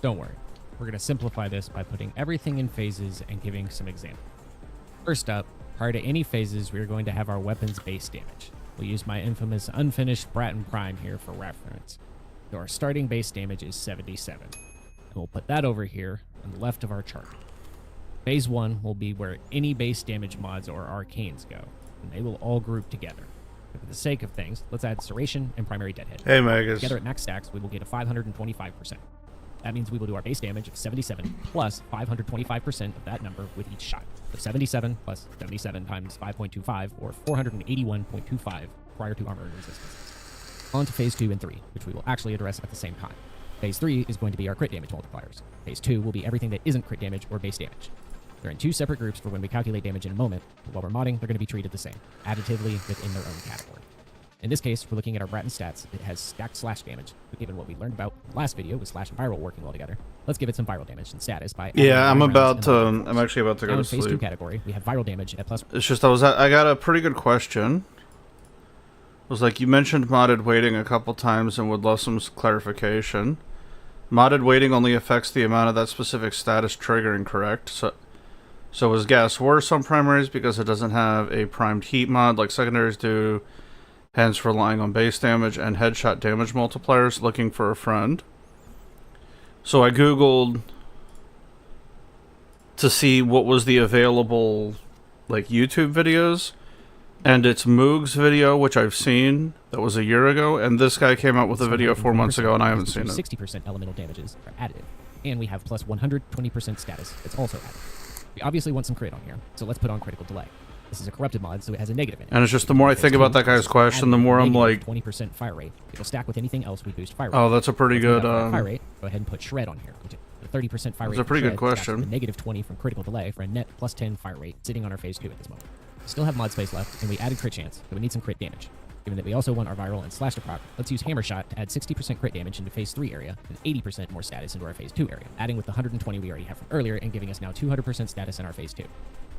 Don't worry. We're going to simplify this by putting everything in phases and giving some examples. First up, prior to any phases, we are going to have our weapon's base damage. We'll use my infamous unfinished Bratton Prime here for reference. So our starting base damage is 77. And we'll put that over here on the left of our chart. Phase 1 will be where any base damage mods or arcanes go, and they will all group together. But for the sake of things, let's add Serration and Primary Deadhead. Hey, Megas. Together at max stacks, we will get a 525%. That means we will do our base damage of 77 plus 525% of that number with each shot. So 77 plus 77 times 5.25, or 481.25 prior to armor resistance. On to phase 2 and 3, which we will actually address at the same time. Phase 3 is going to be our crit damage multipliers. Phase 2 will be everything that isn't crit damage or base damage. They're in two separate groups for when we calculate damage in a moment, but while we're modding, they're going to be treated the same, additively within their own category. In this case, we're looking at our Bratton stats. It has stacked slash damage, but given what we learned about in the last video with slash and viral working well together, let's give it some viral damage and status by... Yeah, I'm actually about to go to sleep. In phase 2 category, we have viral damage at plus... It's just, I got a pretty good question. It was like, you mentioned modded waiting a couple times and would love some clarification. Modded waiting only affects the amount of that specific status triggering, correct? So is gas worse on primaries because it doesn't have a primed heat mod like secondaries do, hence relying on base damage and headshot damage multipliers, looking for a friend? So I googled to see what was the available like YouTube videos, and it's Moog's video, which I've seen, that was a year ago, and this guy came out with a video 4 months ago and I haven't seen it. 60% elemental damages are additive, and we have plus 120% status that's also additive. We obviously want some crit on here, so let's put on critical delay. This is a corrupted mod, so it has a negative in it. And it's just the more I think about that guy's question, the more I'm like... 20% fire rate. It'll stack with anything else we boost fire rate. Oh, that's a pretty good... fire rate, go ahead and put Shred on here. The 30% fire rate. That's a pretty good question. The negative 20 from critical delay for a net plus 10 fire rate sitting on our phase 2 at this moment. We still have mod space left, and we added crit chance, so we need some crit damage. Given that we also want our viral and slash to proc, let's use Hammer Shot to add 60% crit damage into phase 3 area and 80% more status into our phase 2 area, adding with the 120 we already have from earlier and giving us now 200% status in our phase 2.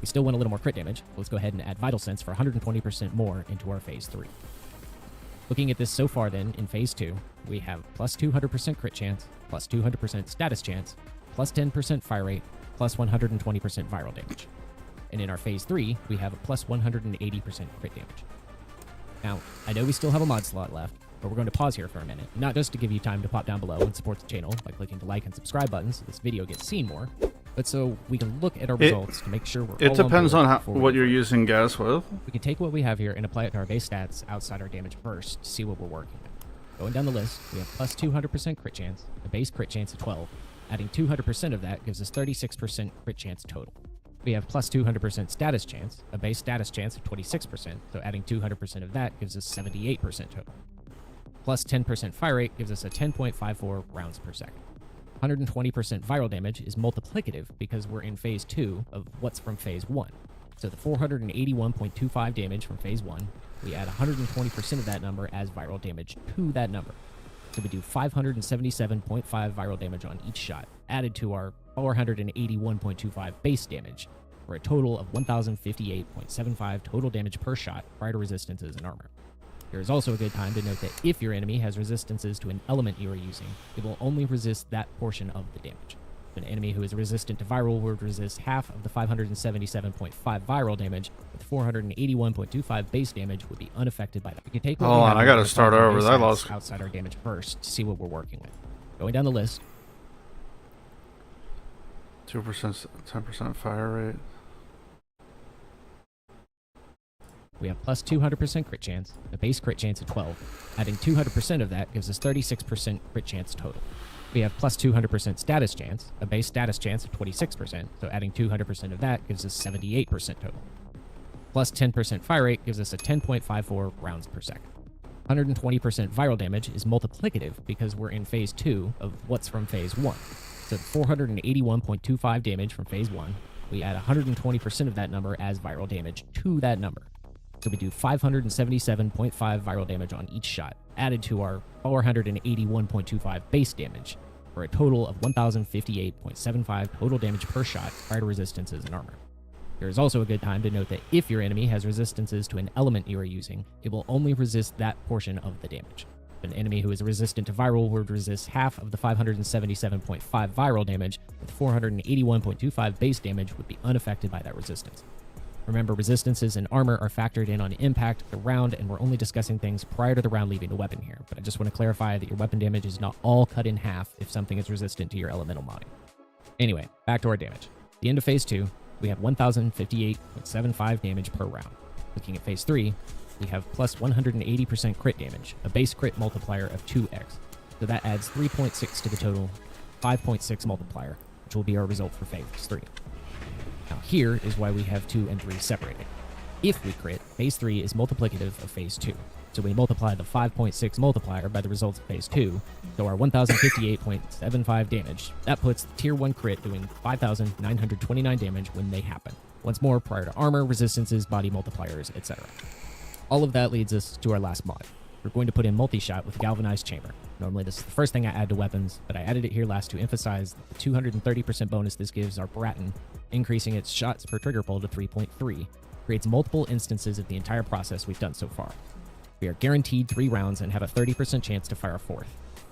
We still want a little more crit damage, so let's go ahead and add Vital Sense for 120% more into our phase 3. Looking at this so far then, in phase 2, we have plus 200% crit chance, plus 200% status chance, plus 10% fire rate, plus 120% viral damage. And in our phase 3, we have a plus 180% crit damage. Now, I know we still have a mod slot left, But we're going to pause here for a minute, not just to give you time to pop down below and support the channel by clicking the like and subscribe buttons so this video gets seen more, but so we can look at our results to make sure we're It all depends board on how, before we what go you're further. using gas with. We can take what we have here and apply it to our base stats outside our damage first to see what we're working with. Going down the list, we have plus 200% crit chance, a base crit chance of 12. Adding 200% of that gives us 36% crit chance total. We have plus 200% status chance, a base status chance of 26%, so adding 200% of that gives us 78% total. Plus 10% fire rate gives us a 10.54 rounds per second. 120% viral damage is multiplicative because we're in phase 2 of what's from phase 1. So the 481.25 damage from phase 1, we add 120% of that number as viral damage to that number. So we do 577.5 viral damage on each shot, added to our 481.25 base damage, for a total of 1,058.75 total damage per shot prior to resistances and armor. There is also a good time to note that if your enemy has resistances to an element you are using, it will only resist that portion of the damage. An enemy who is resistant to viral would resist half of the 577.5 viral damage, with 481.25 base damage would be unaffected by that. We can take what Hold we on, have I and gotta apply start to our over. base I stats lost. outside our damage first to see what we're working with. Going down the list, 2%, 10% fire rate. we have plus 200% crit chance, a base crit chance of 12. Adding 200% of that gives us 36% crit chance total. We have plus 200% status chance, a base status chance of 26%, so adding 200% of that gives us 78% total. Plus 10% fire rate gives us a 10.54 rounds per second. 120% viral damage is multiplicative because we're in phase 2 of what's from phase 1. So 481.25 damage from phase 1, we add 120% of that number as viral damage to that number. So we do 577.5 viral damage on each shot, added to our 481.25 base damage, for a total of 1,058.75 total damage per shot prior to resistances and armor. There is also a good time to note that if your enemy has resistances to an element you are using, it will only resist that portion of the damage. An enemy who is resistant to viral would resist half of the 577.5 viral damage, with 481.25 base damage would be unaffected by that resistance. Remember, resistances and armor are factored in on impact of the round, and we're only discussing things prior to the round leaving the weapon here, but I just want to clarify that your weapon damage is not all cut in half if something is resistant to your elemental modding. Anyway, back to our damage. At the end of phase 2, we have 1,058.75 damage per round. Looking at phase 3, we have plus 180% crit damage, a base crit multiplier of 2x. So that adds 3.6 to the total 5.6 multiplier, which will be our result for phase 3. Now here is why we have 2 and 3 separated. If we crit, phase 3 is multiplicative of phase 2. So we multiply the 5.6 multiplier by the results of phase 2, so our 1,058.75 damage, that puts the tier 1 crit doing 5,929 damage when they happen. Once more, prior to armor, resistances, body multipliers, etc. All of that leads us to our last mod. We're going to put in multi-shot with Galvanized Chamber. Normally this is the first thing I add to weapons, but I added it here last to emphasize the 230% bonus this gives our Baratin, increasing its shots per trigger pull to 3.3, creates multiple instances of the entire process we've done so far. We are guaranteed 3 rounds and have a 30% chance to fire a 4th.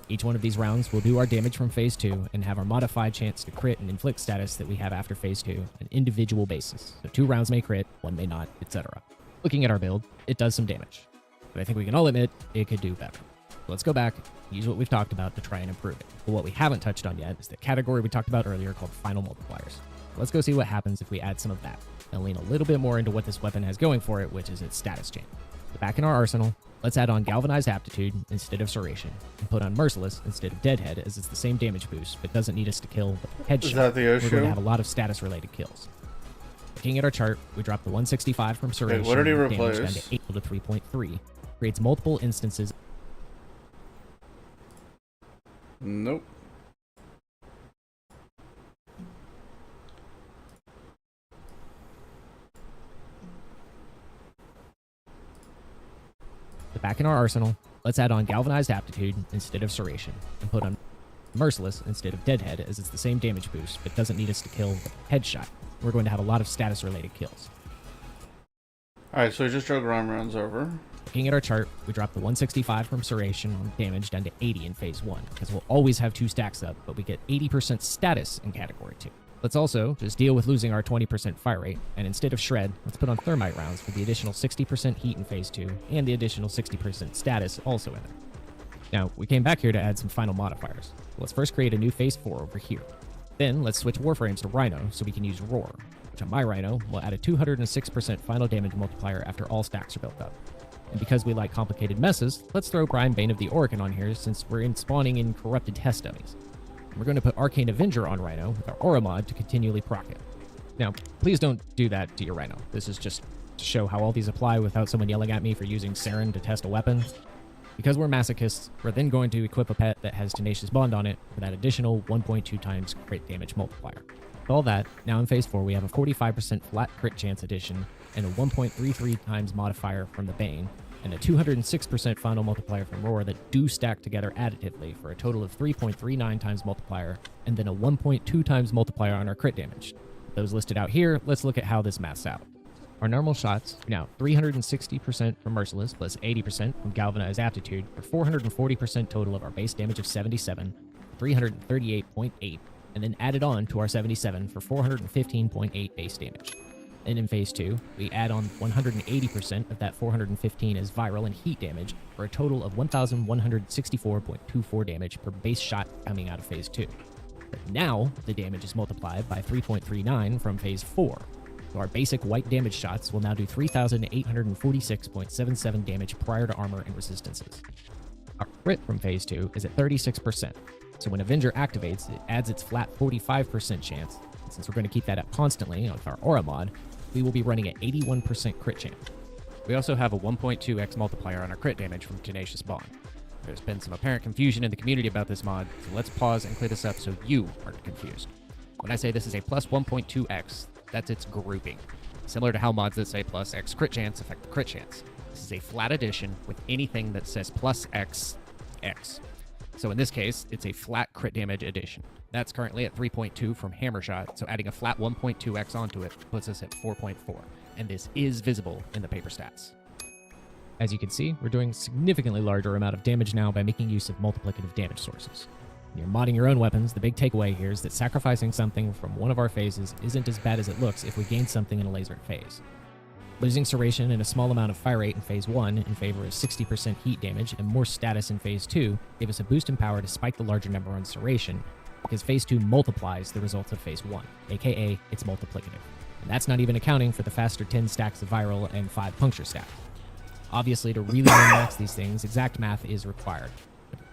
Each one of these rounds will do our damage from phase 2 and have our modified chance to crit and inflict status that we have after phase 2 on an individual basis. So 2 rounds may crit, 1 may not, etc. Looking at our build, it does some damage, but I think we can all admit it could do better. So let's go back, use what we've talked about to try and improve it. But what we haven't touched on yet is the category we talked about earlier called Final Multipliers. Let's go see what happens if we add some of that, and lean a little bit more into what this weapon has going for it, which is its status chain. So back in our arsenal, let's add on Galvanized Aptitude instead of Serration, and put on Merciless instead of Deadhead, as it's the same damage boost, but doesn't need us to kill with headshot. Is that the We're issue? going to have a lot of status-related kills. Looking at our chart, we drop the 165 from Serration, Wait, what did he damage replace? down to 8 to 3.3, creates multiple instances. Nope. Back in our arsenal, let's add on Galvanized Aptitude instead of Serration, and put on Merciless instead of Deadhead, as it's the same damage boost, but doesn't need us to kill with headshot. We're going to have a lot of status-related kills. Alright, so we just drug rhyme rounds over. Looking at our chart, we drop the 165 from Serration on damage down to 80 in phase 1, because we'll always have 2 stacks up, but we get 80% status in category 2. Let's also just deal with losing our 20% fire rate, and instead of Shred, let's put on Thermite rounds for the additional 60% heat in phase 2, and the additional 60% status also in there. Now, we came back here to add some final modifiers. Let's first create a new phase 4 over here. Then, let's switch warframes to Rhino so we can use Roar, which on my Rhino will add a 206% final damage multiplier after all stacks are built up. And because we like complicated messes, let's throw Brian Bane of the Orokin on here since we're spawning in corrupted test dummies. And we're going to put Arcane Avenger on Rhino with our Aura mod to continually proc it. Now, please don't do that to your Rhino. This is just to show how all these apply without someone yelling at me for using Saren to test a weapon. Because we're masochists, we're then going to equip a pet that has Tenacious Bond on it for that additional 1.2 times crit damage multiplier. With all that, now in phase 4 we have a 45% flat crit chance addition and a 1.33 times modifier from the Bane, and a 206% final multiplier from Roar that do stack together additively for a total of 3.39 times multiplier, and then a 1.2 times multiplier on our crit damage. With those listed out here, let's look at how this maths out. Our normal shots are now 360% from Merciless plus 80% from Galvanized Aptitude for 440% total of our base damage of 77, 338.8, and then added on to our 77 for 415.8 base damage. Then in phase 2, we add on 180% of that 415 as viral and heat damage for a total of 1,164.24 damage per base shot coming out of phase 2. But now the damage is multiplied by 3.39 from phase 4. So our basic white damage shots will now do 3,846.77 damage prior to armor and resistances. Our crit from phase 2 is at 36%, so when Avenger activates, it adds its flat 45% chance, and since we're going to keep that up constantly with our Aura mod, we will be running at 81% crit chance. We also have a 1.2x multiplier on our crit damage from Tenacious Bond. There's been some apparent confusion in the community about this mod, so let's pause and clear this up so you aren't confused. When I say this is a plus 1.2x, that's its grouping. Similar to how mods that say plus X crit chance affect the crit chance. This is a flat addition with anything that says plus X, X. So in this case, it's a flat crit damage addition. That's currently at 3.2 from Hammer Shot, so adding a flat 1.2x onto it puts us at 4.4. And this is visible in the paper stats. As you can see, we're doing a significantly larger amount of damage now by making use of multiplicative damage sources. When you're modding your own weapons, the big takeaway here is that sacrificing something from one of our phases isn't as bad as it looks if we gain something in a laser phase. Losing Serration and a small amount of fire rate in phase 1 in favor of 60% heat damage and more status in phase 2 gave us a boost in power despite the larger number on Serration, because phase 2 multiplies the results of phase 1, aka it's multiplicative. And that's not even accounting for the faster 10 stacks of viral and 5 puncture stack. Obviously, to really min-max these things, exact math is required.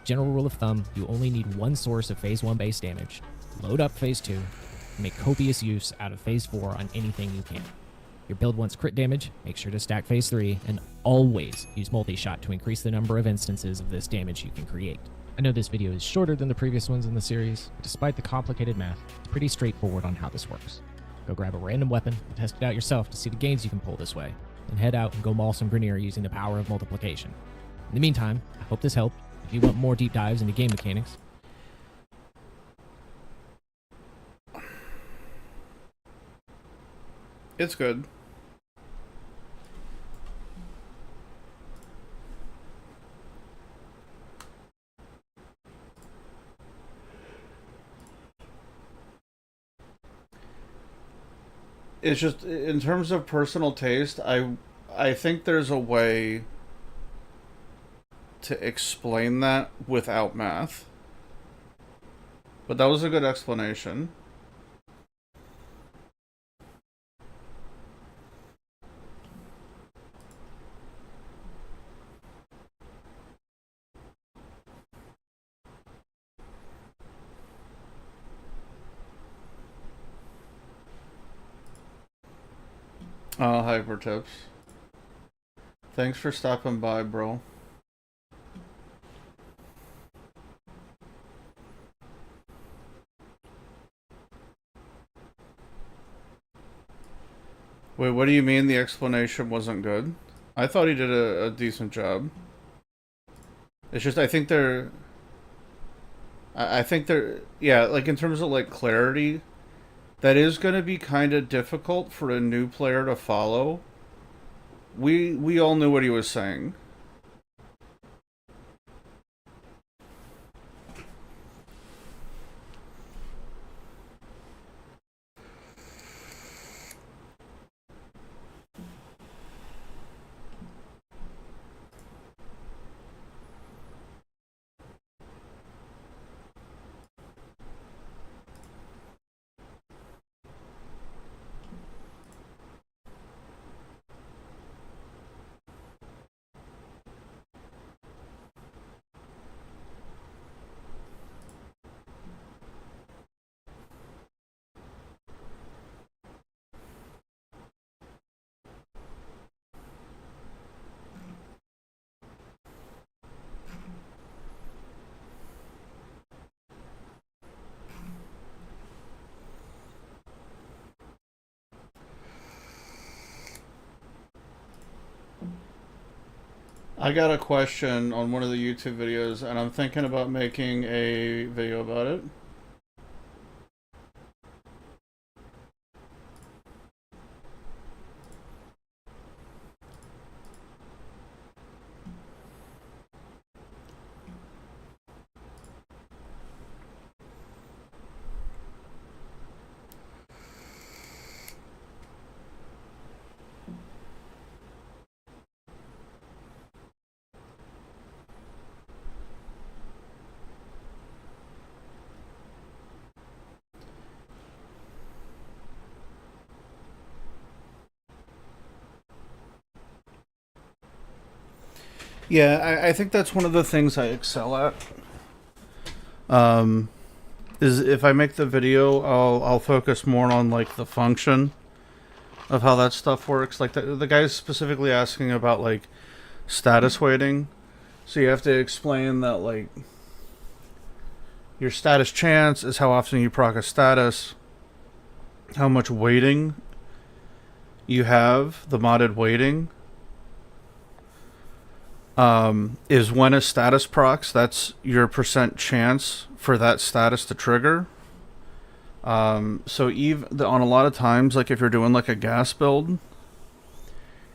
General rule of thumb, you only need one source of phase 1 base damage, load up phase 2, and make copious use out of phase 4 on anything you can. Your build wants crit damage, make sure to stack phase 3, and always use multi-shot to increase the number of instances of this damage you can create. I know this video is shorter than the previous ones in the series, but despite the complicated math, it's pretty straightforward on how this works. Go grab a random weapon and test it out yourself to see the gains you can pull this way, and head out and go maul some Grineer using the power of multiplication. In the meantime, I hope this helped. If you want more deep dives into game mechanics, it's good. It's just, in terms of personal taste, I think there's a way to explain that without math. But that was a good explanation. Hypertips. Thanks for stopping by, bro. Wait, what do you mean the explanation wasn't good? I thought he did a decent job. It's just, I think they're, yeah, like in terms of like clarity, that is going to be kind of difficult for a new player to follow. We all knew what he was saying. I got a question on one of the YouTube videos, and I'm thinking about making a video about it. Yeah, I think that's one of the things I excel at. Is if I make the video, I'll focus more on like the function of how that stuff works. Like the guy's specifically asking about like status weighting, so you have to explain that like your status chance is how often you proc a status, how much weighting you have, the modded weighting. Is when a status procs, that's your % chance for that status to trigger. So even on a lot of times, like if you're doing like a gas build,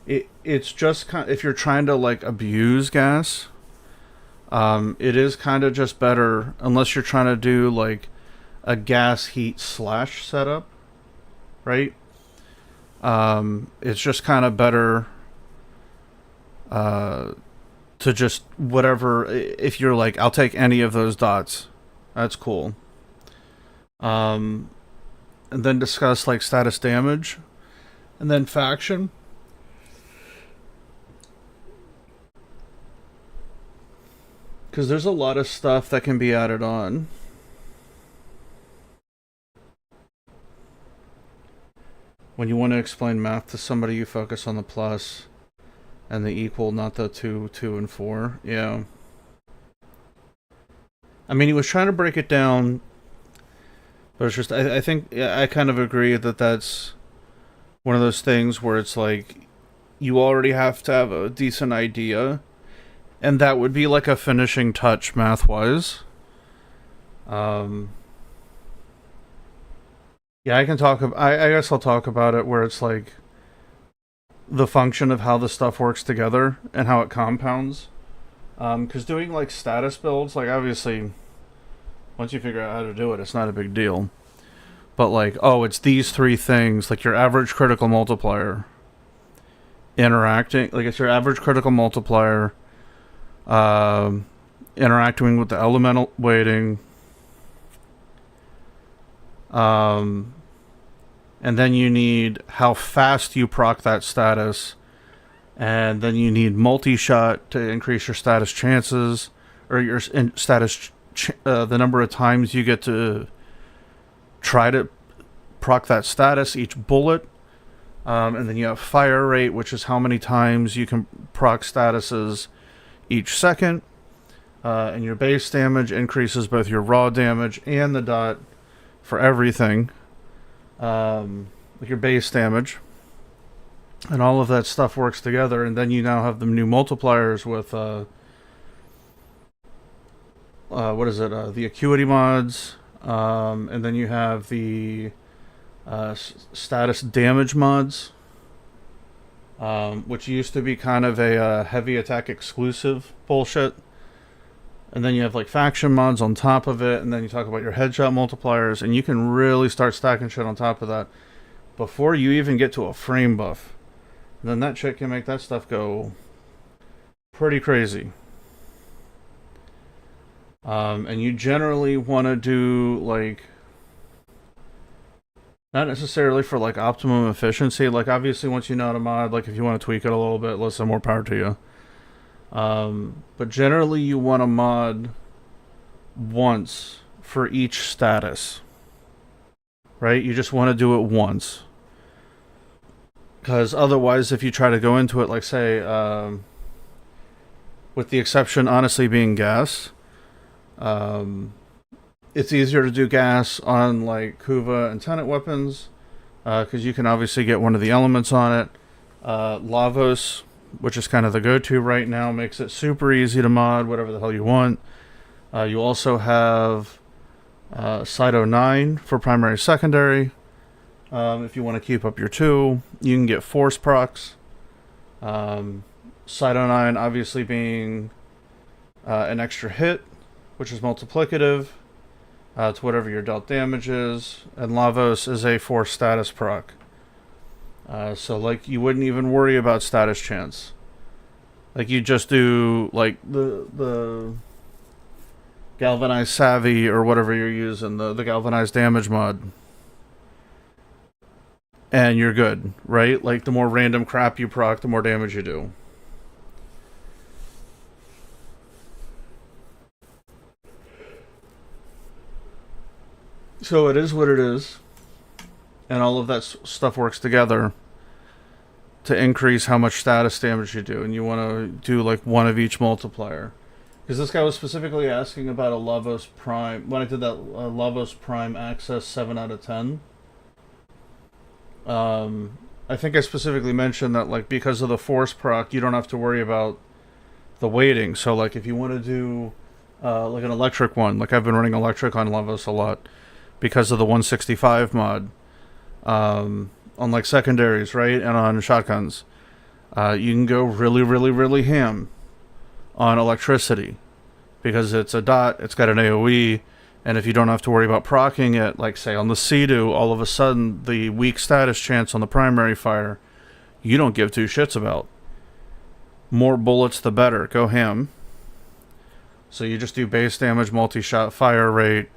it's just kind of, if you're trying to like abuse gas, it is kind of just better, unless you're trying to do like a gas heat slash setup, right? It's just kind of better, to just whatever, if you're like, I'll take any of those dots, that's cool. And then discuss like status damage, and then faction. Because there's a lot of stuff that can be added on. When you want to explain math to somebody, you focus on the plus and the equal, not the 2, 2, and 4. Yeah. I mean, he was trying to break it down, but it's just, I think, yeah, I kind of agree that that's one of those things where it's like, you already have to have a decent idea, and that would be like a finishing touch math-wise. Yeah, I can talk, I guess I'll talk about it where it's like, the function of how the stuff works together and how it compounds. Because doing like status builds, like obviously once you figure out how to do it, it's not a big deal. But like, oh, it's these 3 things, like your average critical multiplier interacting, like it's your average critical multiplier interacting with the elemental weighting, and then you need how fast you proc that status, and then you need multi-shot to increase your status chances, or your status, the number of times you get to try to proc that status, each bullet, and then you have fire rate, which is how many times you can proc statuses each second, and your base damage increases both your raw damage and the dot for everything. Like your base damage, and all of that stuff works together, and then you now have the new multipliers with what is it, the acuity mods, and then you have the status damage mods, which used to be kind of a heavy attack exclusive bullshit. And then you have like faction mods on top of it, and then you talk about your headshot multipliers, and you can really start stacking shit on top of that before you even get to a frame buff. And then that shit can make that stuff go pretty crazy. And you generally want to do like, not necessarily for like optimum efficiency, like obviously once you know how to mod, like if you want to tweak it a little bit, listen, more power to you. But generally you want to mod once for each status, right? You just want to do it once, because otherwise if you try to go into it, like say, with the exception honestly being gas, it's easier to do gas on like Kuva and Tenet weapons, because you can obviously get one of the elements on it. Lavos which is kind of the go-to right now. Makes it super easy to mod whatever the hell you want. You also have Cyto 9 for primary secondary. If you want to keep up your 2, you can get force procs. Cyto 9 obviously being an extra hit, which is multiplicative to whatever your dealt damage is. And Lavos is a force status proc. So like you wouldn't even worry about status chance. Like you just do like the galvanized savvy or whatever you're using, the galvanized damage mod. And you're good, right? Like the more random crap you proc, the more damage you do. So it is what it is. And all of that stuff works together to increase how much status damage you do. And you want to do like one of each multiplier. Because this guy was specifically asking about a Lavos Prime. When I did that Lavos Prime Access 7 out of 10. I think I specifically mentioned that like because of the force proc, you don't have to worry about the weighting. So like if you want to do like an electric one, like I've been running electric on Lavos a lot because of the 165 mod. On like secondaries, right, and on shotguns, you can go really ham on electricity because it's a dot, it's got an AoE, and if you don't have to worry about proccing it, like say on the Sea-Doo, all of a sudden the weak status chance on the primary fire, you don't give two shits about. More bullets the better, go ham. So you just do base damage, multi-shot fire rate,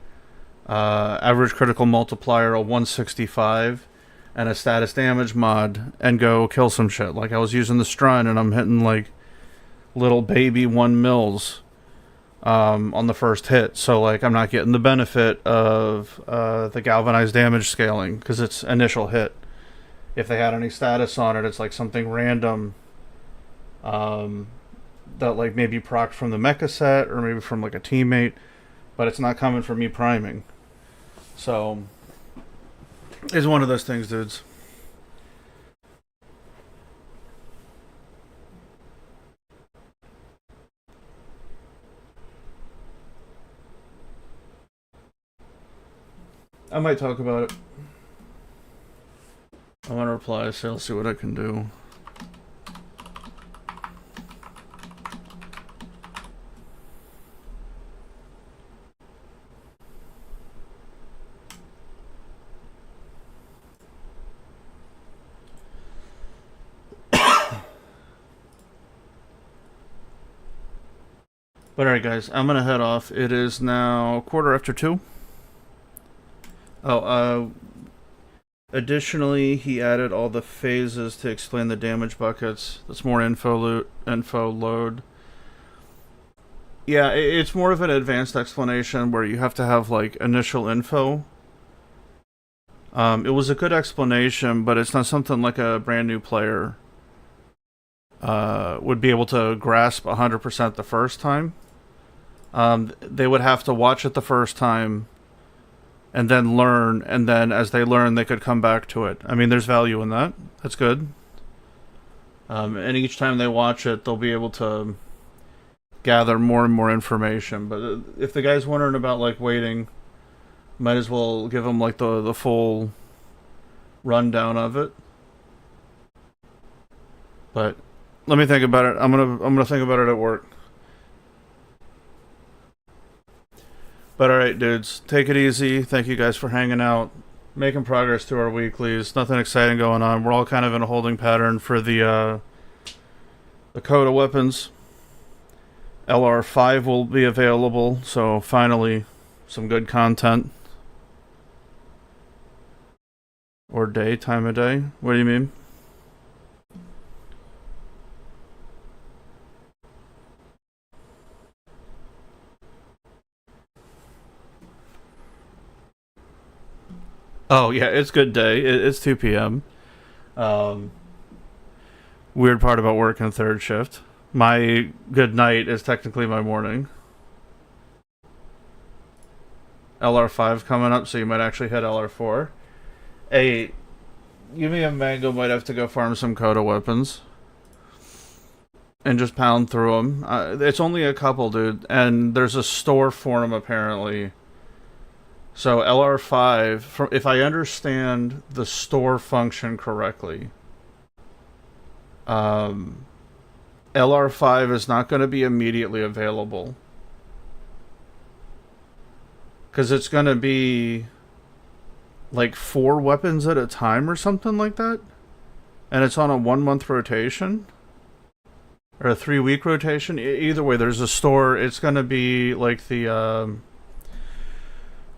average critical multiplier of 165, and a status damage mod, and go kill some shit. Like I was using the Strun and I'm hitting like little baby 1 mils on the first hit. So like I'm not getting the benefit of the galvanized damage scaling because it's initial hit. If they had any status on it, it's like something random that like maybe proc from the mecha set or maybe from like a teammate, but it's not coming from me priming. So it's one of those things, dudes. I might talk about it. I want to reply, so I'll see what I can do. But alright guys, I'm gonna head off. It is now 2:15. Oh, additionally, he added all the phases to explain the damage buckets. That's more info load. Yeah, it's more of an advanced explanation where you have to have like initial info. It was a good explanation, but it's not something like a brand new player would be able to grasp 100% the first time. They would have to watch it the first time and then learn, and then as they learn, they could come back to it. I mean, there's value in that. That's good. And each time they watch it, they'll be able to gather more and more information. But if the guy's wondering about, like, waiting, might as well give him, like, the full rundown of it. But let me think about it. I'm gonna think about it at work. But alright, dudes, take it easy. Thank you guys for hanging out, making progress through our weeklies. Nothing exciting going on. We're all kind of in a holding pattern for the Coda weapons. LR5 will be available, so finally some good content. Or day, time of day? What do you mean? Oh, yeah, it's good day. It's 2 p.m. Weird part about working third shift. My good night is technically my morning. LR5 coming up, so you might actually hit LR4. Hey, Yumi and Mango might have to go farm some Coda weapons. and just pound through them. It's only a couple, dude, and there's a store for them apparently. So LR5, if I understand the store function correctly, LR5 is not going to be immediately available. Because it's going to be like 4 weapons at a time or something like that. And it's on a 1-month rotation. Or a 3-week rotation. Either way, there's a store. It's going to be like the,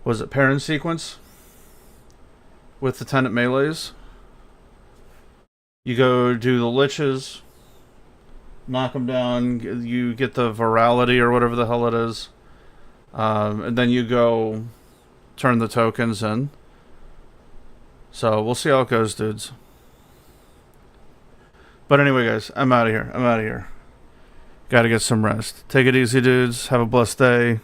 was it parent sequence? With the tenant melees. You go do the liches. Knock them down. You get the virality or whatever the hell it is. And then you go turn the tokens in. So we'll see how it goes, dudes. But anyway, guys, I'm out of here. Gotta get some rest. Take it easy, dudes. Have a blessed day.